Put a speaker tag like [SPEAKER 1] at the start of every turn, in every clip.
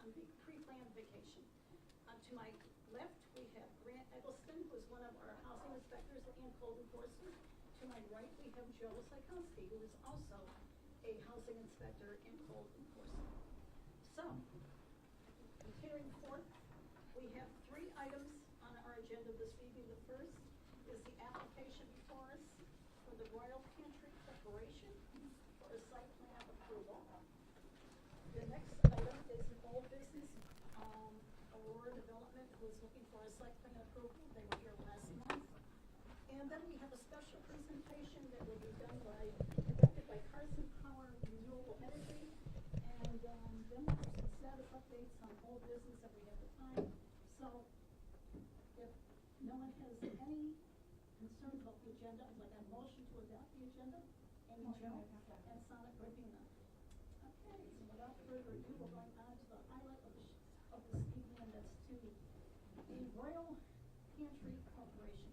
[SPEAKER 1] on the pre-planned vacation. To my left, we have Grant Eggleston, who is one of our housing inspectors and code enforcers. To my right, we have Joe Sykonski, who is also a housing inspector and code enforcer. So, carrying forth, we have 3 items on our agenda this evening. The first is the application before us for the Royal Pantry Corporation for a site plan approval. The next item is an old business. Aurora Development was looking for a site plan approval. They were here last month. And then we have a special presentation that will be conducted by Carson Power Renewable Energy. And then we'll have some status updates on old business if we have the time. So if no one has any concerns about the agenda, I'd like a motion to adopt the agenda. Amy Jo and Sonic Rabina. Okay, so without further ado, we're going on to the highlight of this evening, and that's to the Royal Pantry Corporation.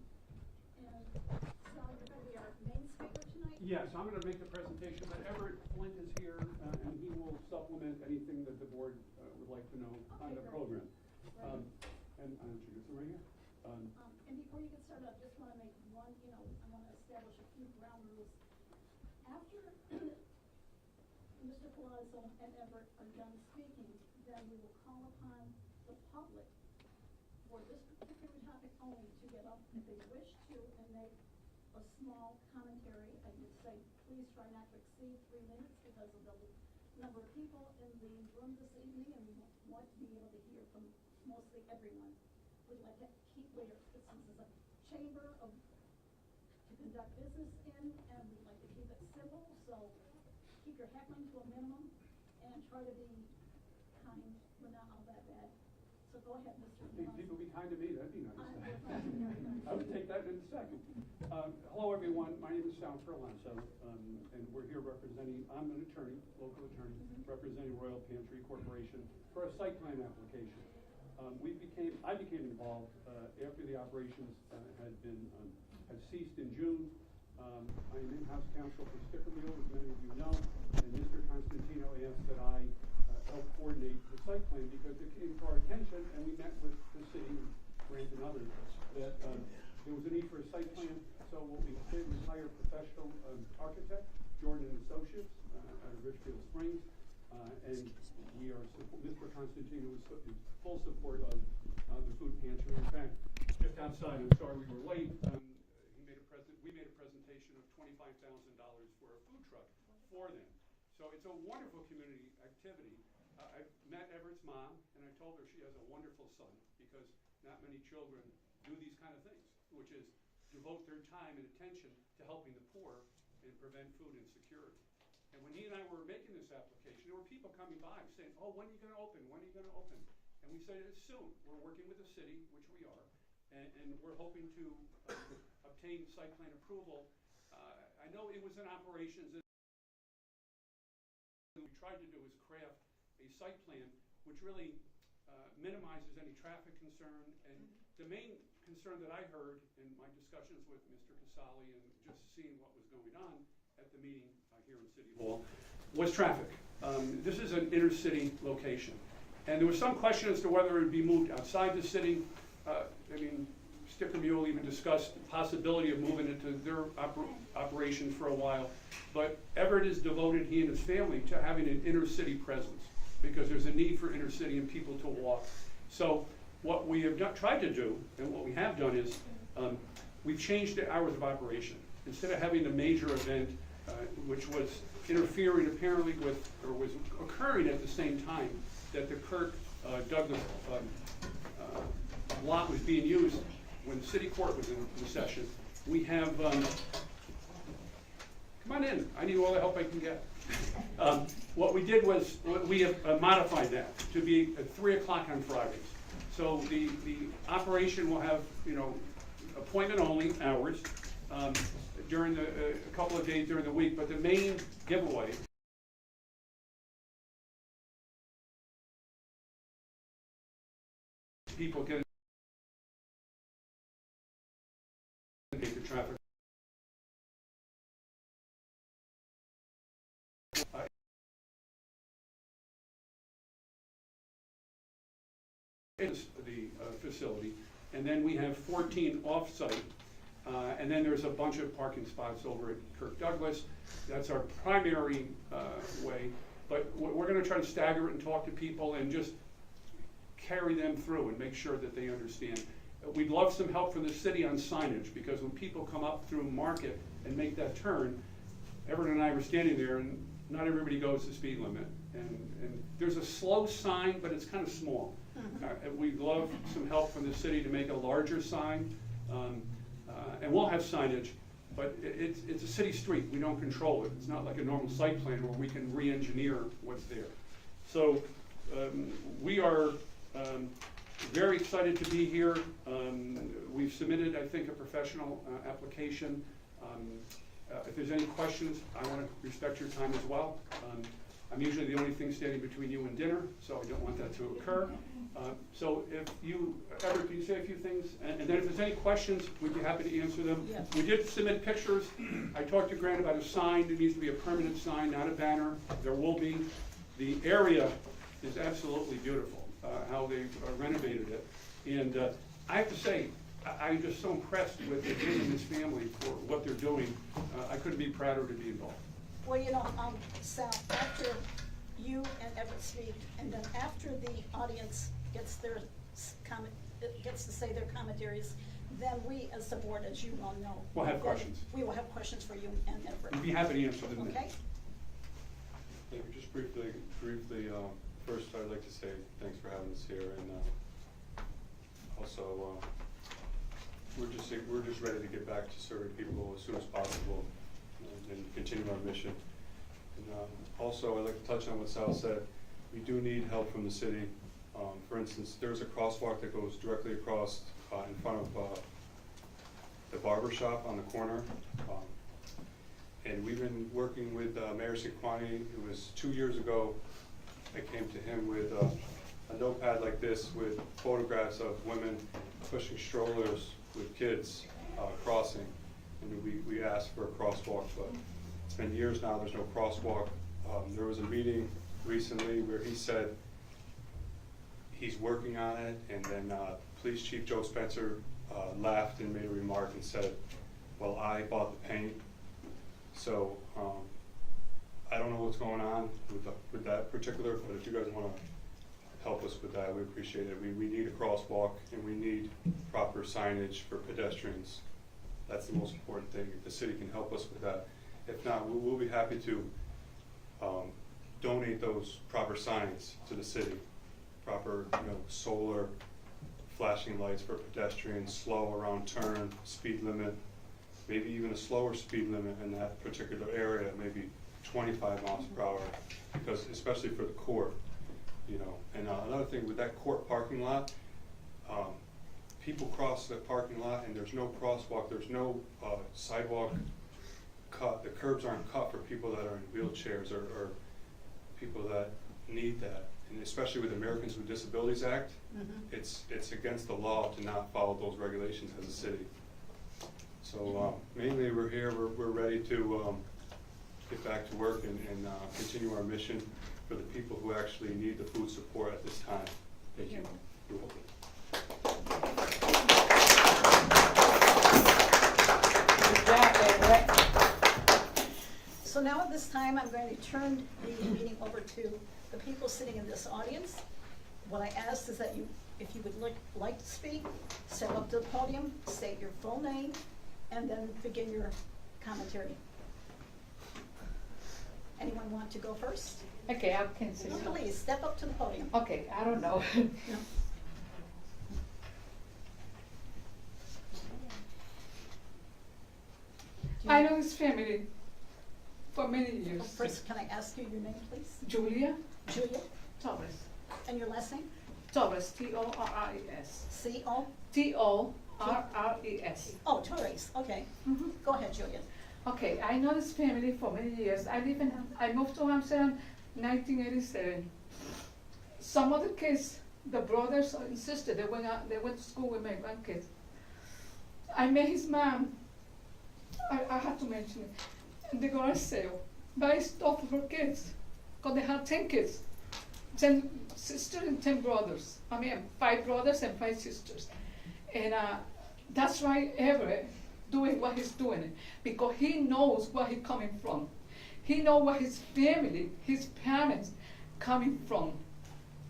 [SPEAKER 1] And so you're going to be our main speaker tonight?
[SPEAKER 2] Yes, I'm going to make the presentation, but Everett Flint is here, and he will supplement anything that the board would like to know on the program.
[SPEAKER 1] Right.
[SPEAKER 2] And I'll introduce him right here.
[SPEAKER 1] And before you get started, I just want to make one, I want to establish a few ground rules. After Mr. Palazzo and Everett are done speaking, then we will call upon the public for this particular topic only to get up if they wish to and make a small commentary. I would say please try not to exceed 3 minutes because of the number of people in the room this evening, and we want to be able to hear from mostly everyone. We'd like to keep this is a chamber to conduct business in, and we'd like to keep it simple, so keep your heckling to a minimum and try to be kind. We're not all that bad. So go ahead, Mr.
[SPEAKER 2] People be kind to me, that'd be nice. I would take that in a second. Hello everyone, my name is Sal Ferlanzo, and we're here representing, I'm an attorney, local attorney, representing Royal Pantry Corporation for a site plan application. I became involved after the operations had ceased in June. I am in-house counsel for Sticker Mule, as many of you know, and Mr. Constantino asked that I help coordinate the site plan because it came to our attention, and we met with the city, Grant and others, that there was a need for a site plan. So what we did was hire a professional architect, Jordan and Associates, out of Richfield Springs, and we are, Mr. Constantino is full support of the food pantry. In fact, just outside, I'm sorry we were late, we made a presentation of $25,000 for a food truck for them. So it's a wonderful community activity. I met Everett's mom, and I told her she has a wonderful son because not many children do these kind of things, which is devote their time and attention to helping the poor and prevent food insecurity. And when he and I were making this application, there were people coming by saying, oh, when are you going to open? When are you going to open? And we said, it's soon. We're working with the city, which we are, and we're hoping to obtain site plan approval. I know it was in operations. What we tried to do is craft a site plan which really minimizes any traffic concern. And the main concern that I heard in my discussions with Mr. Casali and just seeing what was going on at the meeting here in City Hall was traffic. This is an inner city location. And there was some question as to whether it would be moved outside the city. Sticker Mule even discussed the possibility of moving it to their operation for a while. But Everett is devoted, he and his family, to having an inner city presence because there's a need for inner city and people to walk. So what we have tried to do, and what we have done is, we've changed the hours of operation. Instead of having a major event, which was interfering apparently with, or was occurring at the same time that the Kirk Douglas lot was being used when the city court was in session, we have, come on in, I need all the help I can get. What we did was, we have modified that to be at 3 o'clock on Fridays. So the operation will have, appointment only hours during a couple of days during the week, but the main giveaway people get the traffic. is the facility, and then we have 14 off-site, and then there's a bunch of parking spots over at Kirk Douglas. That's our primary way, but we're going to try to stagger it and talk to people and just carry them through and make sure that they understand. We'd love some help from the city on signage, because when people come up through Market and make that turn, Everett and I were standing there, and not everybody goes the speed limit. And there's a slow sign, but it's kind of small. We'd love some help from the city to make a larger sign, and we'll have signage, but it's a city street. We don't control it. It's not like a normal site plan where we can re-engineer what's there. So we are very excited to be here. We've submitted, I think, a professional application. If there's any questions, I want to respect your time as well. I'm usually the only thing standing between you and dinner, so I don't want that to occur. So if you, Everett, can you say a few things? And then if there's any questions, we'd be happy to answer them.
[SPEAKER 1] Yes.
[SPEAKER 2] We did submit pictures. I talked to Grant about a sign. There needs to be a permanent sign, not a banner. There will be. The area is absolutely beautiful, how they've renovated it. And I have to say, I'm just so impressed with Jim and his family for what they're doing. I couldn't be prouder to be involved.
[SPEAKER 1] Well, you know, Sal, after you and Everett speak, and then after the audience gets their comment, gets to say their commentaries, then we, as the board, as you all know,
[SPEAKER 2] We'll have questions.
[SPEAKER 1] We will have questions for you and Everett.
[SPEAKER 2] We'd be happy to answer them.
[SPEAKER 1] Okay?
[SPEAKER 3] Thank you. Just briefly, first I'd like to say thanks for having us here, and also we're just ready to get back to serving people as soon as possible and continue our mission. And also I'd like to touch on what Sal said. We do need help from the city. For instance, there's a crosswalk that goes directly across in front of the barber shop on the corner. And we've been working with Mayor Sequani. It was 2 years ago. I came to him with a notepad like this with photographs of women pushing strollers with kids crossing. And we asked for a crosswalk, but it's been years now, there's no crosswalk. There was a meeting recently where he said he's working on it, and then Police Chief Joe Spencer laughed and made a remark and said, well, I bought the paint. So I don't know what's going on with that particular, but if you guys want to help us with that, we appreciate it. We need a crosswalk, and we need proper signage for pedestrians. That's the most important thing. If the city can help us with that. If not, we'll be happy to donate those proper signs to the city. Proper, solar flashing lights for pedestrians, slow around turn, speed limit, maybe even a slower speed limit in that particular area, maybe 25 miles per hour, because especially for the court, And another thing with that court parking lot, people cross the parking lot and there's no crosswalk, there's no sidewalk cut, the curbs aren't cut for people that are in wheelchairs or people that need that. And especially with Americans with Disabilities Act, it's against the law to not follow those regulations as a city. So mainly we're here, we're ready to get back to work and continue our mission for the people who actually need the food support at this time. Thank you. You're welcome.
[SPEAKER 1] So now at this time, I'm going to turn the meeting over to the people sitting in this audience. What I ask is that you, if you would like to speak, step up to the podium, state your full name, and then begin your commentary. Anyone want to go first?
[SPEAKER 4] Okay, I can say
[SPEAKER 1] No,
[SPEAKER 4] something.
[SPEAKER 1] please, step up to the podium.
[SPEAKER 4] Okay, I don't know.
[SPEAKER 1] No.
[SPEAKER 4] I know his family for many years.
[SPEAKER 1] First, can I ask you your name, please?
[SPEAKER 4] Julia
[SPEAKER 1] Julia,
[SPEAKER 4] Torres.
[SPEAKER 1] and your last name?
[SPEAKER 4] Torres, T-O-R-R-E-S.
[SPEAKER 1] C-O?
[SPEAKER 4] T-O-R-R-E-S.
[SPEAKER 1] Oh, Torres, okay. Go ahead, Julia.
[SPEAKER 4] Okay, I know his family for many years. I moved to Amsterdam 1987. Some of the kids, the brothers and sisters, they went to school with my grandkids. I met his mom. I have to mention it. In the garage sale, buy stuff for kids, because they had 10 kids. 10 sisters and 10 brothers. 5 brothers and 5 sisters. And that's why Everett doing what he's doing, because he knows where he's coming from. He knows where his family, his parents coming from,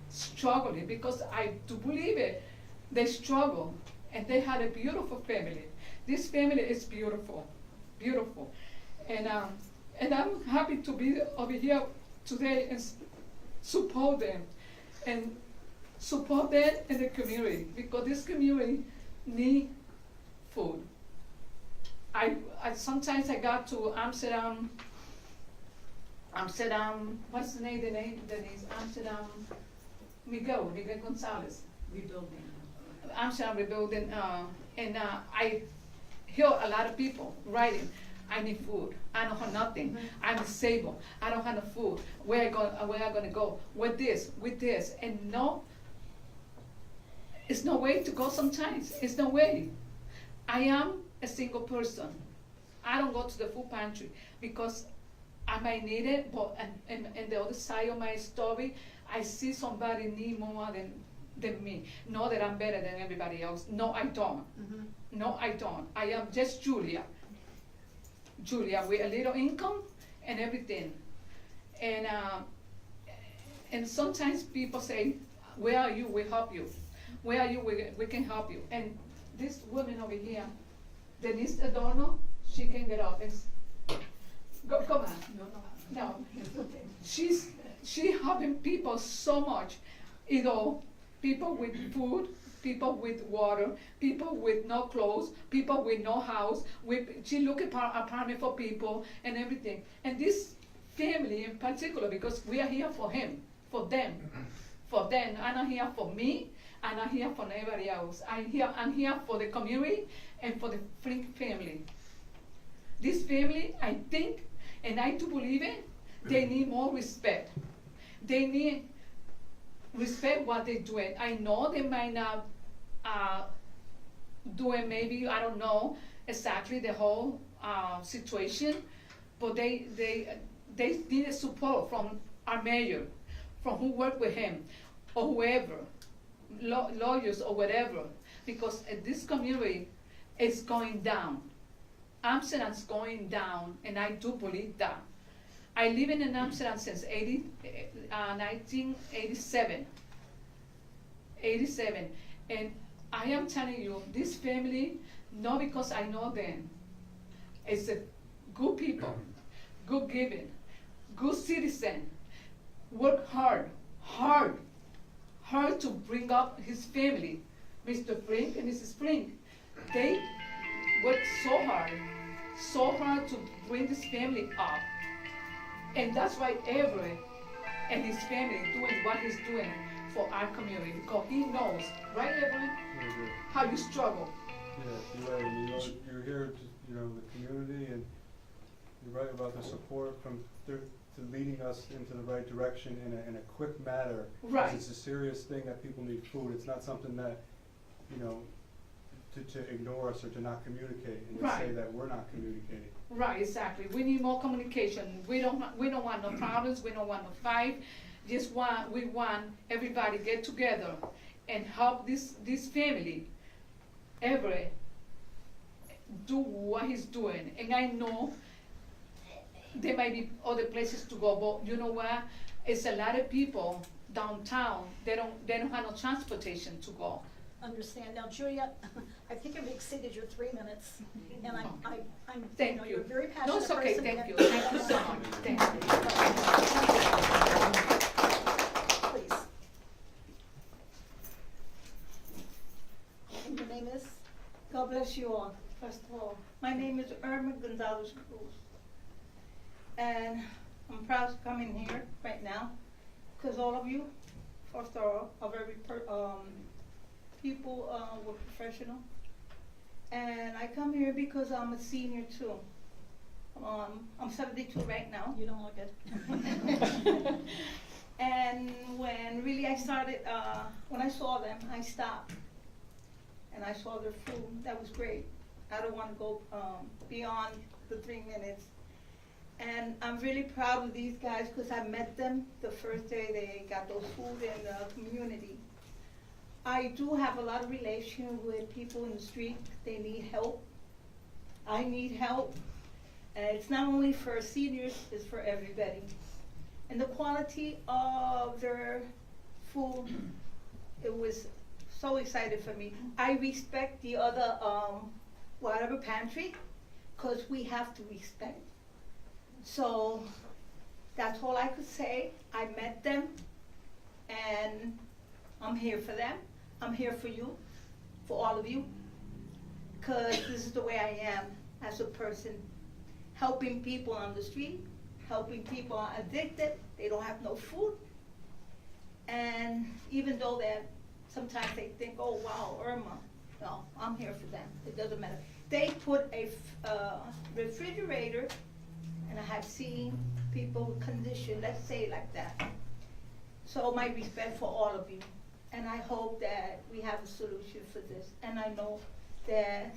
[SPEAKER 4] struggling, because I do believe it, they struggle, and they had a beautiful family. This family is beautiful, beautiful. And I'm happy to be over here today and support them, and support them in the community, because this community need food. I sometimes I got to Amsterdam, what's the name, Denise? Amsterdam, Miguel Gonzalez.
[SPEAKER 1] Rebuilding.
[SPEAKER 4] Amsterdam rebuilding, and I hear a lot of people writing, I need food, I don't have nothing, I'm disabled, I don't have no food, where I gonna go, with this, and no, it's no way to go sometimes, it's no way. I am a single person. I don't go to the food pantry because I might need it, but and the other side of my story, I see somebody need more than me. Not that I'm better than everybody else. No, I don't. No, I don't. I am just Julia with a little income and everything. And sometimes people say, where are you? We help you. Where are you? We can help you. And this woman over here, Denise Adorno, she can get up and come on. No. She helping people so much. You know, people with food, people with water, people with no clothes, people with no house. She look at apartment for people and everything. And this family in particular, because we are here for him, for them. I'm not here for me. I'm not here for anybody else. I'm here for the community and for the Flink family. This family, I think, and I do believe it, they need more respect. They need respect what they're doing. I know they might not do it, maybe, I don't know exactly the whole situation, but they need support from our mayor, from who work with him, or whoever, lawyers or whatever, because this community is going down. Amsterdam's going down, and I do believe that. I live in Amsterdam since 1987. And I am telling you, this family, not because I know them, it's a good people, good giving, good citizen, work hard to bring up his family, Mr. Flink and Mrs. Flink. They work so hard to bring this family up. And that's why Everett and his family doing what he's doing for our community, because he knows, right, Everett, how you struggle.
[SPEAKER 3] Yeah, you're right. You're here to, the community, and you're right about the support from to leading us into the right direction in a quick manner.
[SPEAKER 4] Right.
[SPEAKER 3] It's a serious thing that people need food. It's not something that, to ignore us or to not communicate and to say that we're not communicating.
[SPEAKER 4] Right, exactly. We need more communication. We don't want no problems. We don't want no fight. We want everybody get together and help this family, Everett, do what he's doing. And I know there might be other places to go, but you know what? It's a lot of people downtown. They don't have no transportation to go.
[SPEAKER 1] Understand. Now, Julia, I think you've exceeded your 3 minutes, and I'm
[SPEAKER 4] Thank you.
[SPEAKER 1] You're a very passionate
[SPEAKER 4] No, it's okay.
[SPEAKER 1] person.
[SPEAKER 4] Thank you. Thank you so much. Thank you.
[SPEAKER 1] Please. And your name is?
[SPEAKER 5] God bless you all, first of all. My name is Irma Gonzalez Cruz. And I'm proud to come in here right now because all of you, first of all, are very people were professional. And I come here because I'm a senior too. I'm 72 right now.
[SPEAKER 1] You don't look it.
[SPEAKER 5] And when really I started, when I saw them, I stopped. And I saw their food. That was great. I don't want to go beyond the 3 minutes. And I'm really proud of these guys because I met them the first day they got those food in the community. I do have a lot of relation with people in the street. They need help. I need help. And it's not only for seniors, it's for everybody. And the quality of their food, it was so excited for me. I respect the other, whatever pantry, because we have to respect. So that's all I could say. I met them, and I'm here for them. I'm here for you, for all of you, because this is the way I am as a person, helping people on the street, helping people addicted, they don't have no food. And even though that sometimes they think, oh wow, Irma, no, I'm here for them, it doesn't matter. They put a refrigerator, and I have seen people with condition, let's say it like that. So my respect for all of you. And I hope that we have a solution for this. And I know that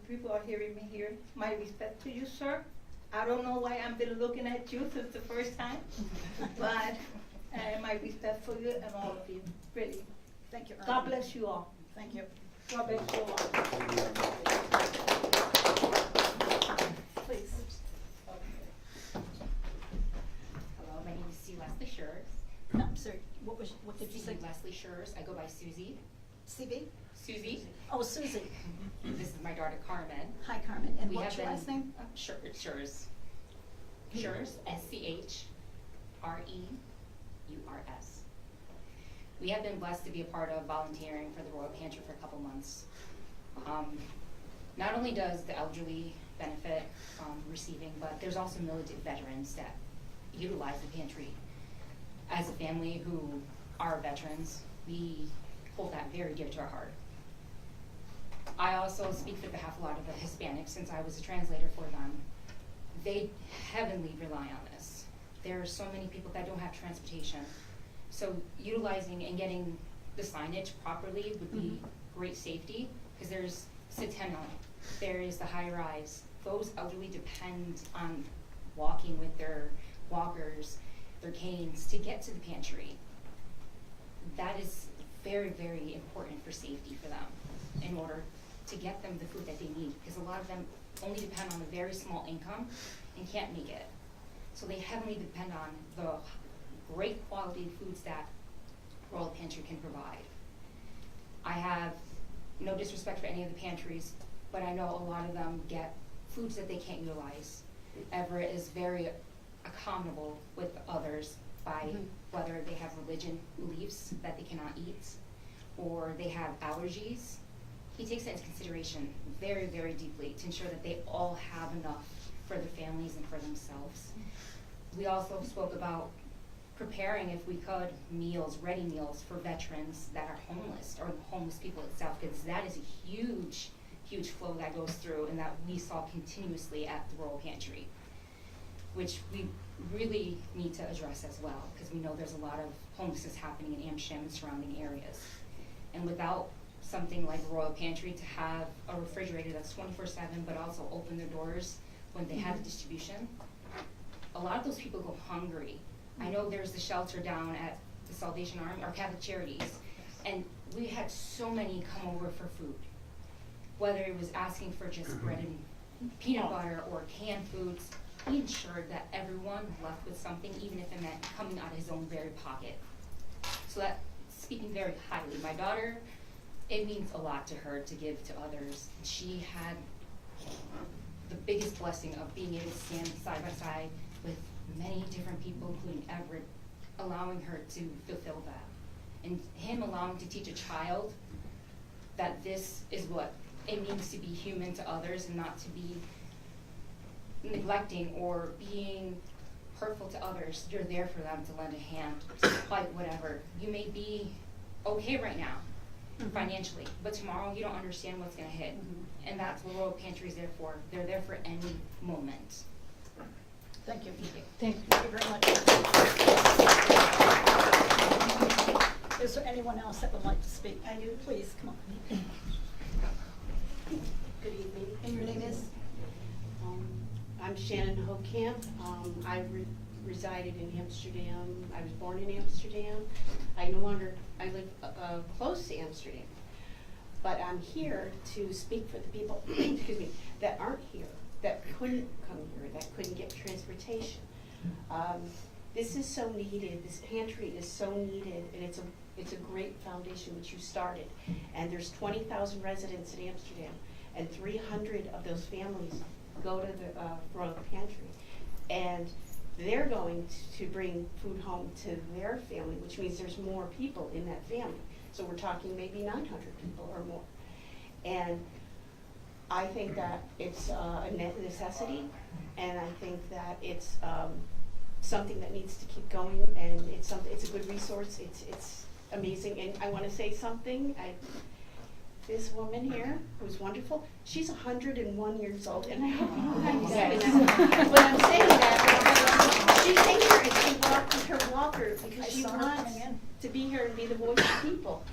[SPEAKER 5] people are hearing me here. My respect to you, sir. I don't know why I've been looking at you since the first time, but my respect for you and all of you, really.
[SPEAKER 1] Thank you, Irma.
[SPEAKER 5] God bless you all.
[SPEAKER 1] Thank you.
[SPEAKER 5] God bless you all.
[SPEAKER 1] Please.
[SPEAKER 6] Hello, my name is C. Leslie Schurz.
[SPEAKER 1] No, I'm sorry, what did you say?
[SPEAKER 6] C. Leslie Schurz. I go by Susie.
[SPEAKER 1] CV?
[SPEAKER 6] Susie.
[SPEAKER 1] Oh, Susie.
[SPEAKER 6] This is my daughter Carmen.
[SPEAKER 1] Hi, Carmen. And
[SPEAKER 6] We
[SPEAKER 1] what's
[SPEAKER 6] have
[SPEAKER 1] your
[SPEAKER 6] been-
[SPEAKER 1] last name?
[SPEAKER 6] Schurz. Schurz. S-C-H-R-E-U-R-S. We have been blessed to be a part of volunteering for the Royal Pantry for a couple months. Not only does the elderly benefit receiving, but there's also military veterans that utilize the pantry. As a family who are veterans, we hold that very dear to our heart. I also speak for behalf of a lot of the Hispanics, since I was a translator for them. They heavily rely on this. There are so many people that don't have transportation. So utilizing and getting the signage properly would be great safety, because there's Centennial, there is the high rise. Those elderly depend on walking with their walkers, their canes to get to the pantry. That is very, very important for safety for them in order to get them the food that they need, because a lot of them only depend on a very small income and can't make it. So they heavily depend on the great quality foods that Royal Pantry can provide. I have no disrespect for any of the pantries, but I know a lot of them get foods that they can't utilize. Everett is very accommodable with others by whether they have religion beliefs that they cannot eat, or they have allergies. He takes that into consideration very, very deeply to ensure that they all have enough for their families and for themselves. We also spoke about preparing, if we could, meals, ready meals for veterans that are homeless, or homeless people itself, because that is a huge, huge flow that goes through and that we saw continuously at the Royal Pantry, which we really need to address as well, because we know there's a lot of homelessness happening in Amsterdam and surrounding areas. And without something like Royal Pantry to have a refrigerator that's 24/7, but also open their doors when they have distribution, a lot of those people go hungry. I know there's the shelter down at the Salvation Army, or Catholic Charities, and we had so many come over for food, whether it was asking for just bread and peanut butter or canned foods. He ensured that everyone left with something, even if it meant coming out of his own very pocket. So that, speaking very highly, my daughter, it means a lot to her to give to others. She had the biggest blessing of being able to stand side by side with many different people, including Everett, allowing her to fulfill that. And him allowing to teach a child that this is what it means to be human to others and not to be neglecting or being hurtful to others. You're there for them to lend a hand to fight whatever. You may be okay right now financially, but tomorrow you don't understand what's going to hit. And that's what Royal Pantry is there for. They're there for any moment.
[SPEAKER 1] Thank you.
[SPEAKER 4] Thank you.
[SPEAKER 1] Thank you very much. Is there anyone else that would like to speak?
[SPEAKER 5] I do.
[SPEAKER 1] Please, come on.
[SPEAKER 7] Good evening.
[SPEAKER 1] And your name is?
[SPEAKER 7] I'm Shannon Hokamp. I resided in Amsterdam. I was born in Amsterdam. I live close to Amsterdam. But I'm here to speak for the people, excuse me, that aren't here, that couldn't come here, that couldn't get transportation. This is so needed. This pantry is so needed, and it's a great foundation which you started. And there's 20,000 residents in Amsterdam, and 300 of those families go to the Royal Pantry. And they're going to bring food home to their family, which means there's more people in that family. So we're talking maybe 900 people or more. And I think that it's a necessity, and I think that it's something that needs to keep going, and it's a good resource. It's amazing. And I want to say something. This woman here, who's wonderful, she's 101 years old, and I hope you guys but I'm saying that she's here and she walked with her walker because she wants to be here and be the voice of people.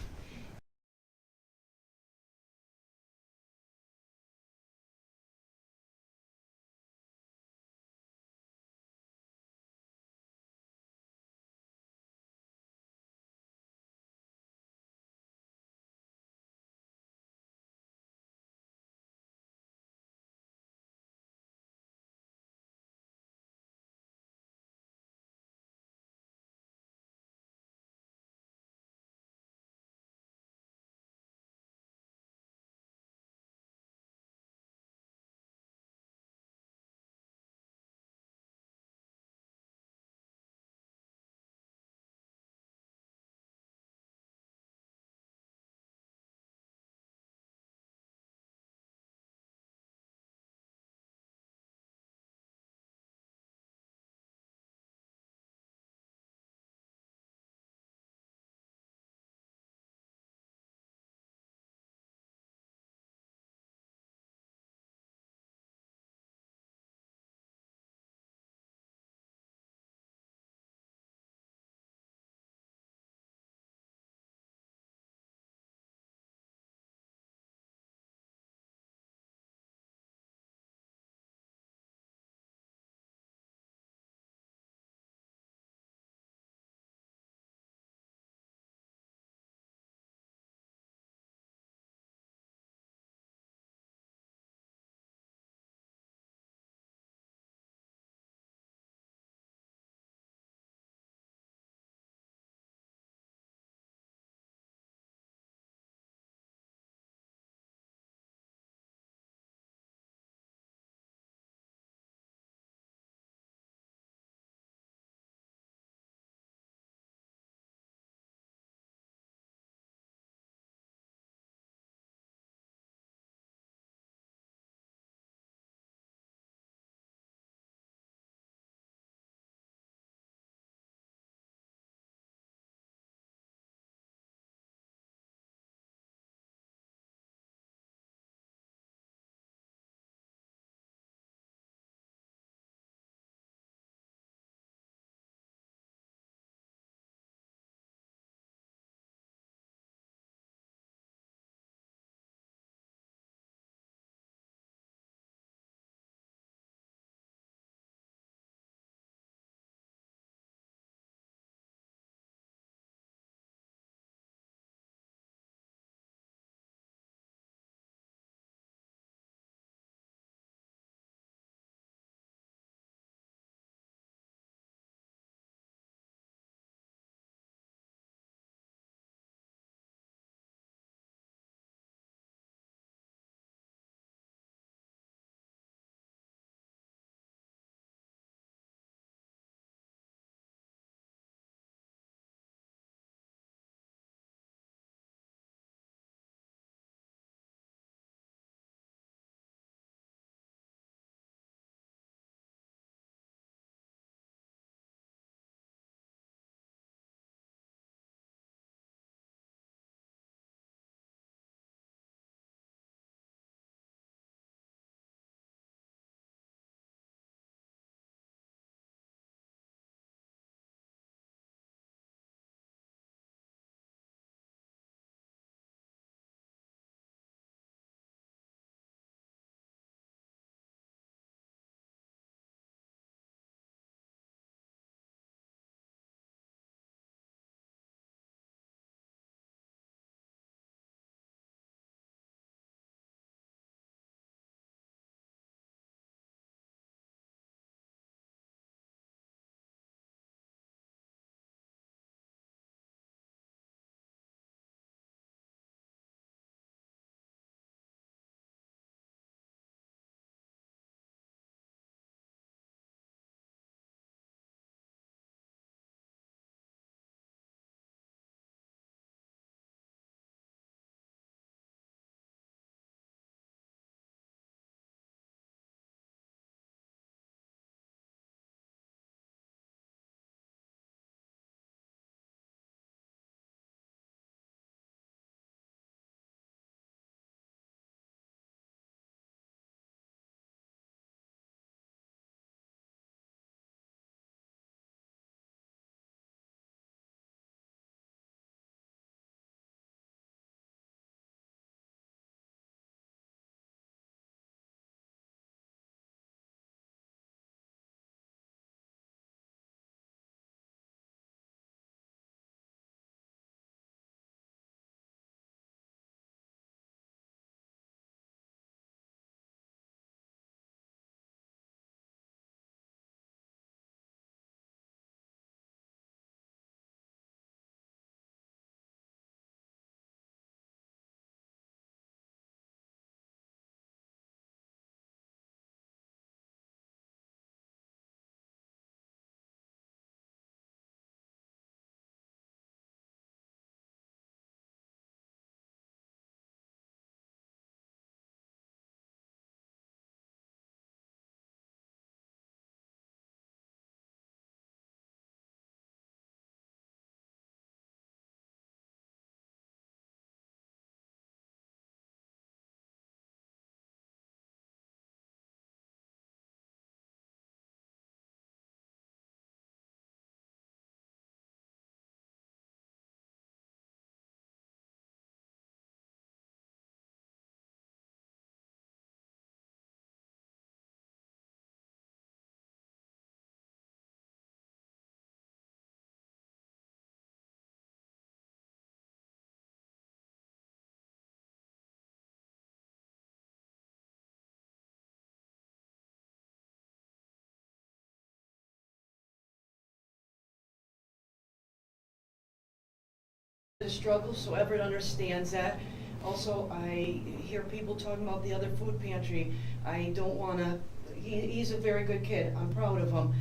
[SPEAKER 8] The struggle, so Everett understands that. Also, I hear people talking about the other food pantry. I don't wanna, he's a very good kid, I'm proud of him.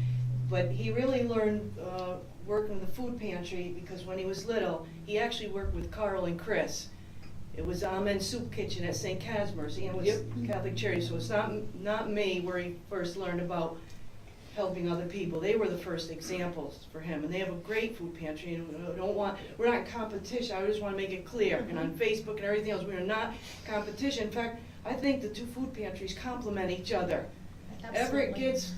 [SPEAKER 8] But he really learned, working with the food pantry, because when he was little, he actually worked with Carl and Chris. It was Amen Soup Kitchen at St. Casmer's, and was Catholic Charity, so it's not me where he first learned about helping other people. They were the first examples for him, and they have a great food pantry, and we're not in competition, I just wanna make it clear. And on Facebook and everything else, we are not competition. In fact, I think the two food pantries complement each other. Everett gets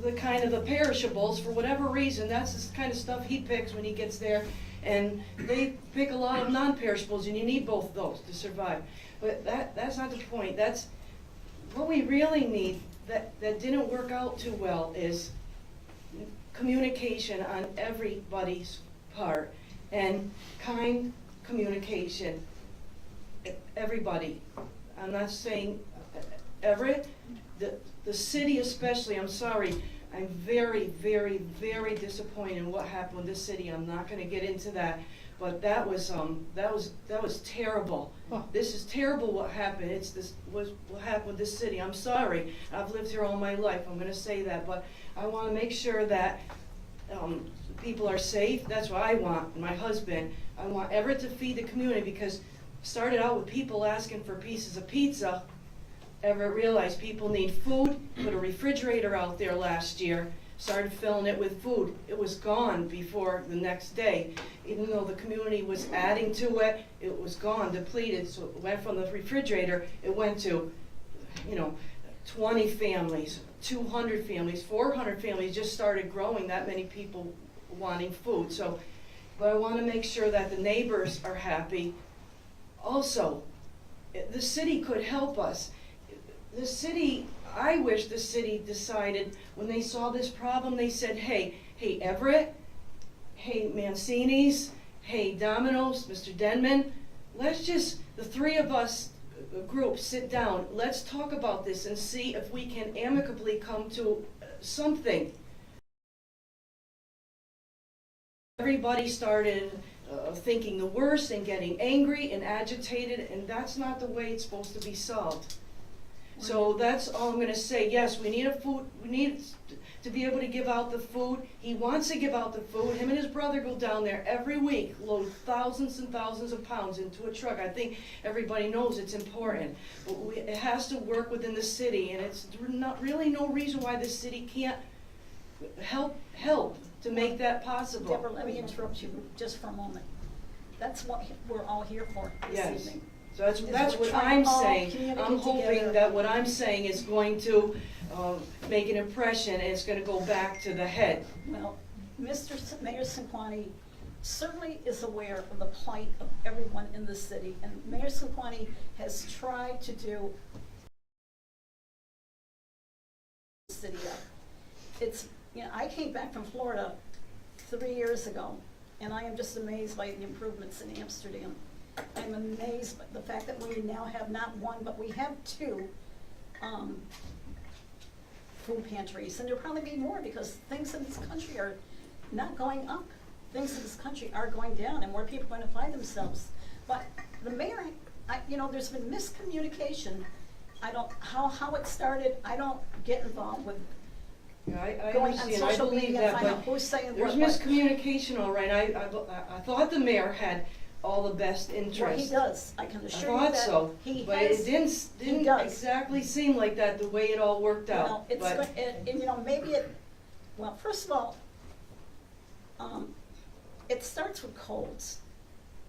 [SPEAKER 8] the kind of the perishables, for whatever reason, that's the kind of stuff he picks when he gets there. And they pick a lot of non-perishables, and you need both of those to survive. But that's not the point. That's what we really need. That didn't work out too well is communication on everybody's part, and kind communication. Everybody. I'm not saying Everett, the city especially. I'm sorry. I'm very, very, very disappointed in what happened with this city. I'm not going to get into that, but that was terrible.
[SPEAKER 4] Oh.
[SPEAKER 8] This is terrible what happened. Was what happened with this city. I'm sorry. I've lived here all my life. I'm going to say that, but I want to make sure that people are safe. That's what I want. My husband. I want Everett to feed the community, because it started out with people asking for pieces of pizza. Everett realized people need food, put a refrigerator out there last year, started filling it with food. It was gone before the next day. Even though the community was adding to it, it was gone, depleted. So it went from the refrigerator, it went to, 20 families, 200 families, 400 families, just started growing, that many people wanting food. So, but I want to make sure that the neighbors are happy. Also, the city could help us. The city, I wish the city decided, when they saw this problem, they said, hey Everett, hey Mancini's, hey Domino's, Mr. Denman, let's just, the three of us, group, sit down, let's talk about this and see if we can amicably come to something. Everybody started thinking the worst and getting angry and agitated, and that's not the way it's supposed to be solved. So that's all I'm going to say. Yes, we need we need to be able to give out the food. He wants to give out the food. Him and his brother go down there every week, load thousands and thousands of pounds into a truck. I think everybody knows it's important. But it has to work within the city, and it's not really no reason why the city can't help to make that possible.
[SPEAKER 1] Deborah, let me interrupt you just for a moment. That's what we're all here for this evening.
[SPEAKER 8] So that's what I'm saying. I'm hoping that what I'm saying is going to make an impression, and it's going to go back to the head.
[SPEAKER 1] Well, Mayor Cinquani certainly is aware of the plight of everyone in the city, and Mayor Cinquani has tried to do the city up. It's, I came back from Florida 3 years ago, and I am just amazed by the improvements in Amsterdam. I'm amazed by the fact that we now have not one, but we have two food pantries, and there'll probably be more, because things in this country are not going up. Things in this country are going down, and more people are going to find themselves. But the mayor, there's been miscommunication. I don't, how it started, I don't get involved with
[SPEAKER 8] I
[SPEAKER 1] going on
[SPEAKER 8] understand. I
[SPEAKER 1] social
[SPEAKER 8] believe
[SPEAKER 1] media and
[SPEAKER 8] that,
[SPEAKER 1] find out who's saying
[SPEAKER 8] there's
[SPEAKER 1] what.
[SPEAKER 8] miscommunication, all right. I thought the mayor had all the best interests.
[SPEAKER 1] Well, he does. I can assure you
[SPEAKER 8] I thought
[SPEAKER 1] that
[SPEAKER 8] so,
[SPEAKER 1] he
[SPEAKER 8] but
[SPEAKER 1] has.
[SPEAKER 8] it didn't exactly seem like that the way it all worked out.
[SPEAKER 1] Well, it's
[SPEAKER 8] but
[SPEAKER 1] maybe it. Well, first of all, it starts with colds.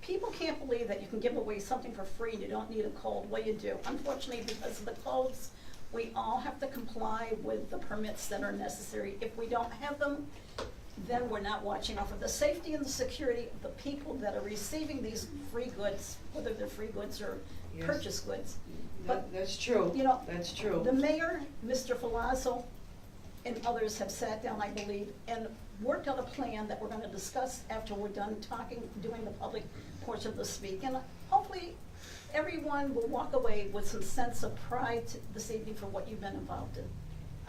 [SPEAKER 1] People can't believe that you can give away something for free and you don't need a cold. Well, you do. Unfortunately, because of the colds, we all have to comply with the permits that are necessary. If we don't have them, then we're not watching out for the safety and the security of the people that are receiving these free goods, whether they're free goods or
[SPEAKER 8] Yes.
[SPEAKER 1] purchase goods. But
[SPEAKER 8] that's true.
[SPEAKER 1] That's
[SPEAKER 8] true.
[SPEAKER 1] The mayor, Mr. Filazzo, and others have sat down, I believe, and worked out a plan that we're going to discuss after we're done doing the public portion of the speak. And hopefully everyone will walk away with some sense of pride this evening for what you've been involved in.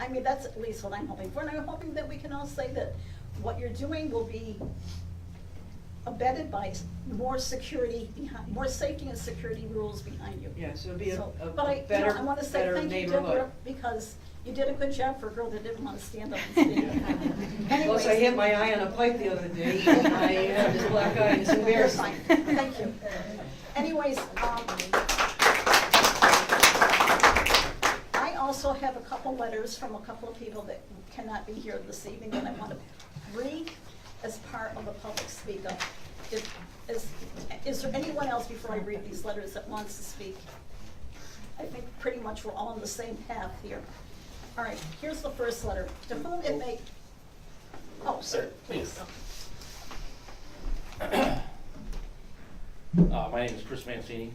[SPEAKER 1] I mean, that's at least what I'm hoping for. And I'm hoping that we can all say that what you're doing will be abetted by more security behind, more safety and security rules behind you.
[SPEAKER 8] Yeah, so it'll be a
[SPEAKER 1] So,
[SPEAKER 8] a
[SPEAKER 1] but I
[SPEAKER 8] better,
[SPEAKER 1] wanna say
[SPEAKER 8] better
[SPEAKER 1] thank you,
[SPEAKER 8] neighborhood.
[SPEAKER 1] Deborah, because you did a good job for a girl that didn't wanna stand up and speak.
[SPEAKER 8] Plus, I hit my eye on a pipe the other day, and I have this black eye, and it's
[SPEAKER 1] You're
[SPEAKER 8] embarrassing.
[SPEAKER 1] fine. Thank you. Anyways, I also have a couple letters from a couple of people that cannot be here this evening that I want to read as part of the public speak up. Is there anyone else before I read these letters that wants to speak? I think pretty much we're all on the same path here. All right, here's the first letter. To whom it may, oh, sir, please.
[SPEAKER 9] My name is Chris Mancini.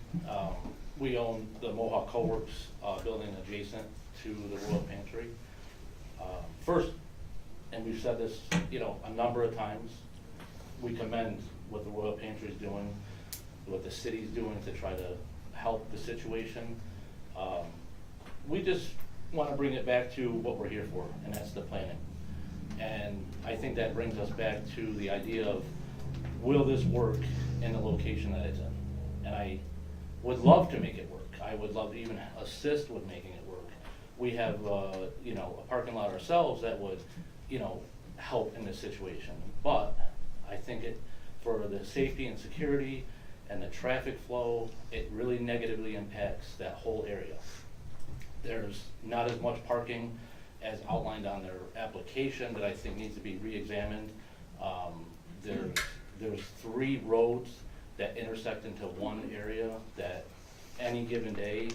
[SPEAKER 9] We own the Mohawk Coworks building adjacent to the Royal Pantry. First, and we've said this, a number of times, we commend what the Royal Pantry is doing, what the city's doing to try to help the situation. We just want to bring it back to what we're here for, and that's the planning. And I think that brings us back to the idea of, will this work in the location that it's in? And I would love to make it work. I would love to even assist with making it work. We have, a parking lot ourselves that would, help in this situation. But I think for the safety and security and the traffic flow, it really negatively impacts that whole area. There's not as much parking as outlined on their application that I think needs to be re-examined. There's 3 roads that intersect into one area that any given day,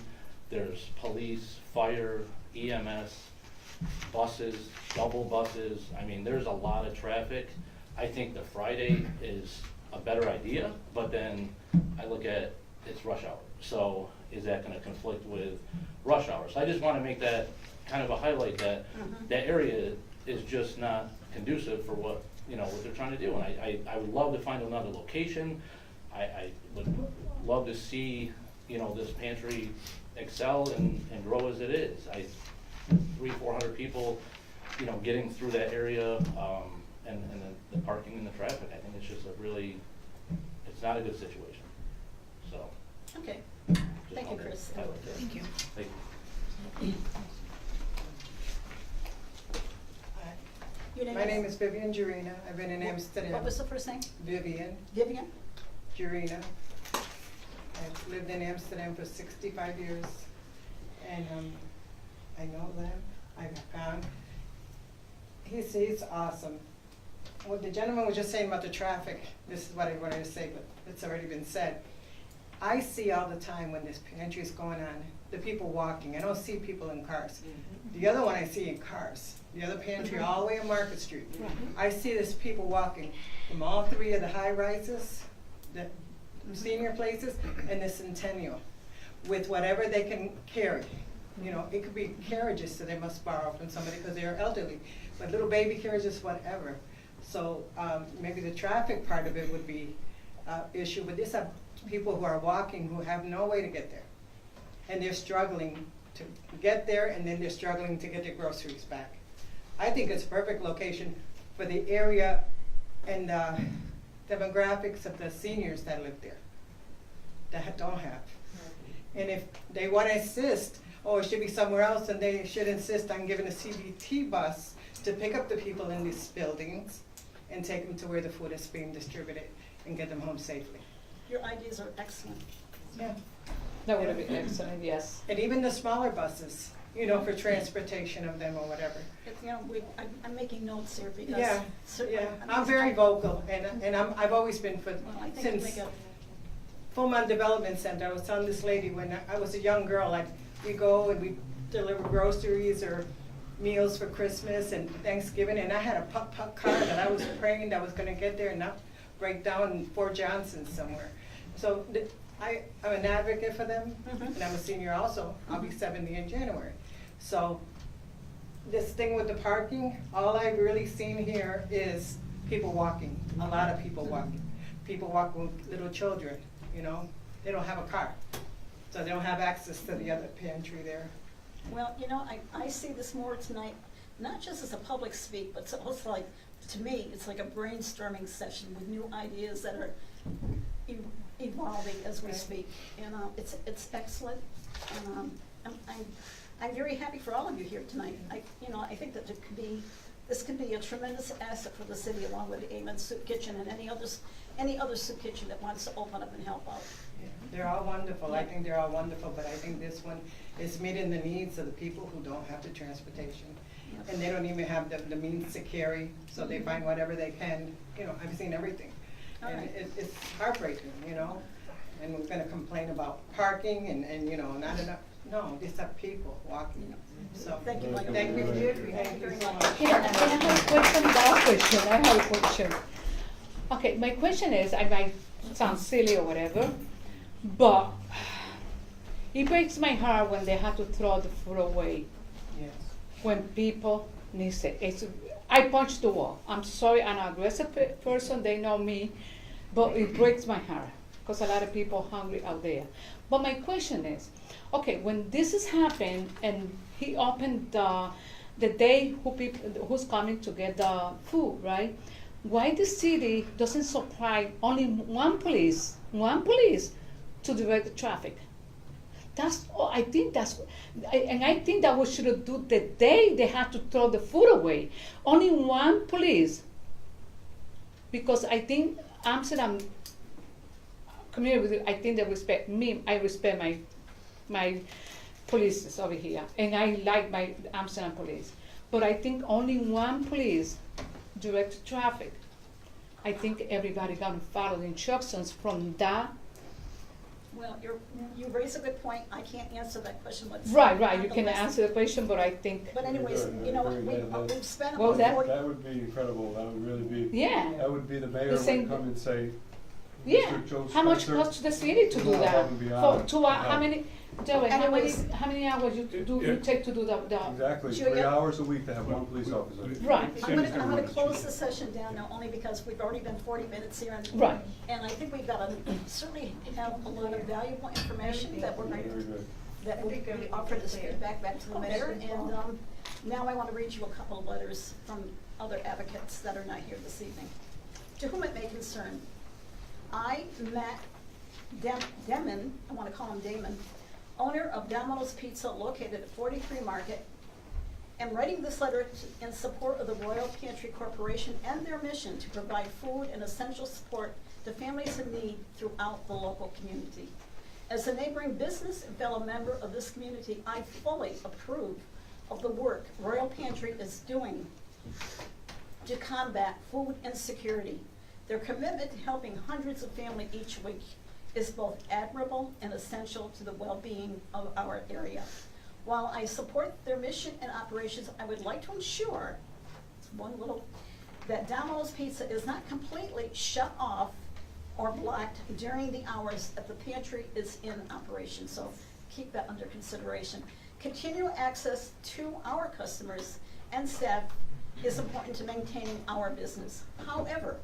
[SPEAKER 9] there's police, fire, EMS, buses, double buses. I mean, there's a lot of traffic. I think the Friday is a better idea, but then I look at it's rush hour. So is that gonna conflict with rush hours? I just wanna make that kind of a highlight that that area is just not conducive for what they're trying to do. And I would love to find another location. I would love to see, this pantry excel and grow as it is. 300-400 people, getting through that area, and the parking and the traffic. I think it's just it's not a good situation. So.
[SPEAKER 1] Okay,
[SPEAKER 9] just
[SPEAKER 1] thank you,
[SPEAKER 9] wanted to
[SPEAKER 1] Chris.
[SPEAKER 9] highlight that.
[SPEAKER 8] Thank you.
[SPEAKER 9] Thank you.
[SPEAKER 1] Your
[SPEAKER 10] My name is Vivian Jurina. I've been in
[SPEAKER 1] What-
[SPEAKER 10] Amsterdam.
[SPEAKER 1] What was the first name?
[SPEAKER 10] Vivian
[SPEAKER 1] Vivian?
[SPEAKER 10] Jurina. I've lived in Amsterdam for 65 years, and I know them. I've gone. He's awesome. What the gentleman was just saying about the traffic, this is what I wanted to say, but it's already been said. I see all the time when this pantry is going on, the people walking. I don't see people in cars. The other one I see in cars. The other pantry all the way on Market Street. I see this people walking from all 3 of the high rises, the senior places, and the Centennial, with whatever they can carry. It could be carriages that they must borrow from somebody because they're elderly, but little baby carriages, whatever. So maybe the traffic part of it would be issue, but these are people who are walking who have no way to get there. And they're struggling to get there, and then they're struggling to get their groceries back. I think it's a perfect location for the area and demographics of the seniors that live there, that don't have. And if they want to insist, it should be somewhere else, and they should insist on giving a CBT bus to pick up the people in these buildings and take them to where the food is being distributed and get them home safely.
[SPEAKER 1] Your ideas are excellent.
[SPEAKER 10] Yeah.
[SPEAKER 4] That would have been excellent, yes.
[SPEAKER 10] And even the smaller buses, for transportation of them or whatever.
[SPEAKER 1] I'm making notes here because.
[SPEAKER 10] Yeah,
[SPEAKER 1] certainly-
[SPEAKER 10] yeah. I'm very vocal, and I've always been
[SPEAKER 1] Well, I think it'll
[SPEAKER 10] since
[SPEAKER 1] make
[SPEAKER 10] Fullmont Development Center. I was telling this lady when I was a young girl, we go and we deliver groceries or meals for Christmas and Thanksgiving, and I had a puck car that I was praying that was gonna get there and not break down in Fort Johnson somewhere. So I'm an advocate for them, and I'm a senior also. I'll be 70 in January. So this thing with the parking, all I've really seen here is people walking, a lot of people walking. People walking with little children, they don't have a car. So they don't have access to the other pantry there.
[SPEAKER 1] Well, I see this more tonight, not just as a public speak, but it's also like to me, it's like a brainstorming session with new ideas that are evolving as we speak. And it's excellent. And I'm very happy for all of you here tonight. I think that this could be a tremendous asset for the city, along with the Amen Soup Kitchen and any other soup kitchen that wants to open up and help out.
[SPEAKER 10] Yeah, they're all wonderful. I think they're all wonderful, but I think this one is meeting the needs of the people who don't have the transportation.
[SPEAKER 1] Yep.
[SPEAKER 10] And they don't even have the means to carry, so they find whatever they can. I've seen everything.
[SPEAKER 1] All
[SPEAKER 10] And
[SPEAKER 1] right.
[SPEAKER 10] it's heartbreaking, and we're gonna complain about parking and not enough. No, these are people walking. So,
[SPEAKER 1] Thank you, Michael.
[SPEAKER 10] thank you,
[SPEAKER 1] Thank
[SPEAKER 10] thank
[SPEAKER 1] you
[SPEAKER 10] you
[SPEAKER 1] very
[SPEAKER 10] so
[SPEAKER 1] much.
[SPEAKER 10] much.
[SPEAKER 4] Can I have a question? Okay, my question is, I might sound silly or whatever, but it breaks my heart when they have to throw the food away,
[SPEAKER 10] Yes.
[SPEAKER 4] when people need it. I punch the wall. I'm sorry, I'm an aggressive person, they know me, but it breaks my heart, because a lot of people are hungry out there. But my question is, okay, when this is happening, and he opened the day who's coming to get the food, right? Why the city doesn't supply only one police to direct the traffic? That's all. I think I think that we should do the day they have to throw the food away. Only one police, because I think Amsterdam community, I think they respect me. I respect my police over here, and I like my Amsterdam police. But I think only one police direct traffic. I think everybody gonna follow the instructions from that.
[SPEAKER 1] Well, you raise a good point. I can't answer that question.
[SPEAKER 4] Right, you can answer the question, but I think,
[SPEAKER 1] But anyways, we've spent
[SPEAKER 4] What was
[SPEAKER 1] about
[SPEAKER 4] that?
[SPEAKER 1] 40.
[SPEAKER 3] That would be incredible, that would really be.
[SPEAKER 4] yeah,
[SPEAKER 3] That would be the mayor
[SPEAKER 4] The
[SPEAKER 3] would
[SPEAKER 4] same-
[SPEAKER 3] come and say,
[SPEAKER 4] yeah.
[SPEAKER 3] Mr. Joe
[SPEAKER 4] How much
[SPEAKER 3] Spencer,
[SPEAKER 4] costs the city to
[SPEAKER 3] go
[SPEAKER 4] do that?
[SPEAKER 3] above and
[SPEAKER 4] For
[SPEAKER 3] beyond
[SPEAKER 4] 2
[SPEAKER 3] to
[SPEAKER 4] hours, how
[SPEAKER 3] help.
[SPEAKER 4] many, Joey,
[SPEAKER 1] Anyways.
[SPEAKER 4] how many hours you
[SPEAKER 3] Yeah.
[SPEAKER 4] take to do the
[SPEAKER 3] Exactly,
[SPEAKER 1] Julia?
[SPEAKER 3] 3 hours a week to have one police officer.
[SPEAKER 4] Right.
[SPEAKER 1] I'm gonna close the session down now, only because we've already been 40 minutes here.
[SPEAKER 4] Right.
[SPEAKER 1] And I think we've got certainly have a lot of valuable information that we're going
[SPEAKER 3] Very good.
[SPEAKER 1] that will be offered as feedback back to the mayor. And now I want to read you a couple of letters from other advocates that are not here this evening. To whom it may concern, I, Matt Demon, I want to call him Damon, owner of Domino's Pizza located at 43 Market, am writing this letter in support of the Royal Pantry Corporation and their mission to provide food and essential support to families in need throughout the local community. As a neighboring business and fellow member of this community, I fully approve of the work Royal Pantry is doing to combat food insecurity. Their commitment to helping hundreds of families each week is both admirable and essential to the well-being of our area. While I support their mission and operations, I would like to ensure, that Domino's Pizza is not completely shut off or blocked during the hours that the pantry is in operation, so keep that under consideration. Continual access to our customers and staff is important to maintaining our business. However,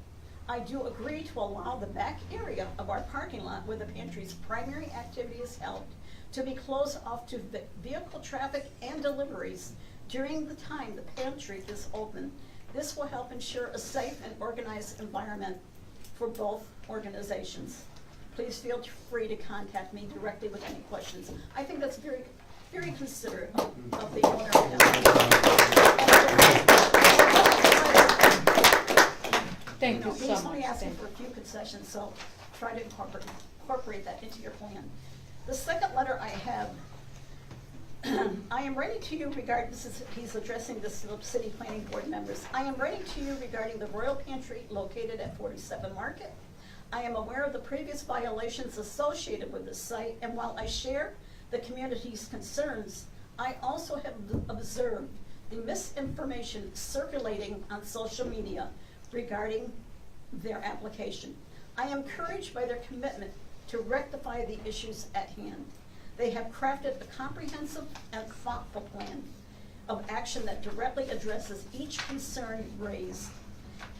[SPEAKER 1] I do agree to allow the back area of our parking lot where the pantry's primary activity is held to be closed off to vehicle traffic and deliveries during the time the pantry is open. This will help ensure a safe and organized environment for both organizations. Please feel free to contact me directly with any questions. I think that's very, very considerate of the owner.
[SPEAKER 4] Thank you so
[SPEAKER 1] He's only
[SPEAKER 4] much.
[SPEAKER 1] asking
[SPEAKER 4] Thank
[SPEAKER 1] for a few concessions, so try to incorporate that into your plan. The second letter I have, I am writing to you he's addressing this to the city planning board members. I am writing to you regarding the Royal Pantry located at 47 Market. I am aware of the previous violations associated with this site, and while I share the community's concerns, I also have observed the misinformation circulating on social media regarding their application. I am encouraged by their commitment to rectify the issues at hand. They have crafted a comprehensive and thoughtful plan of action that directly addresses each concern raised.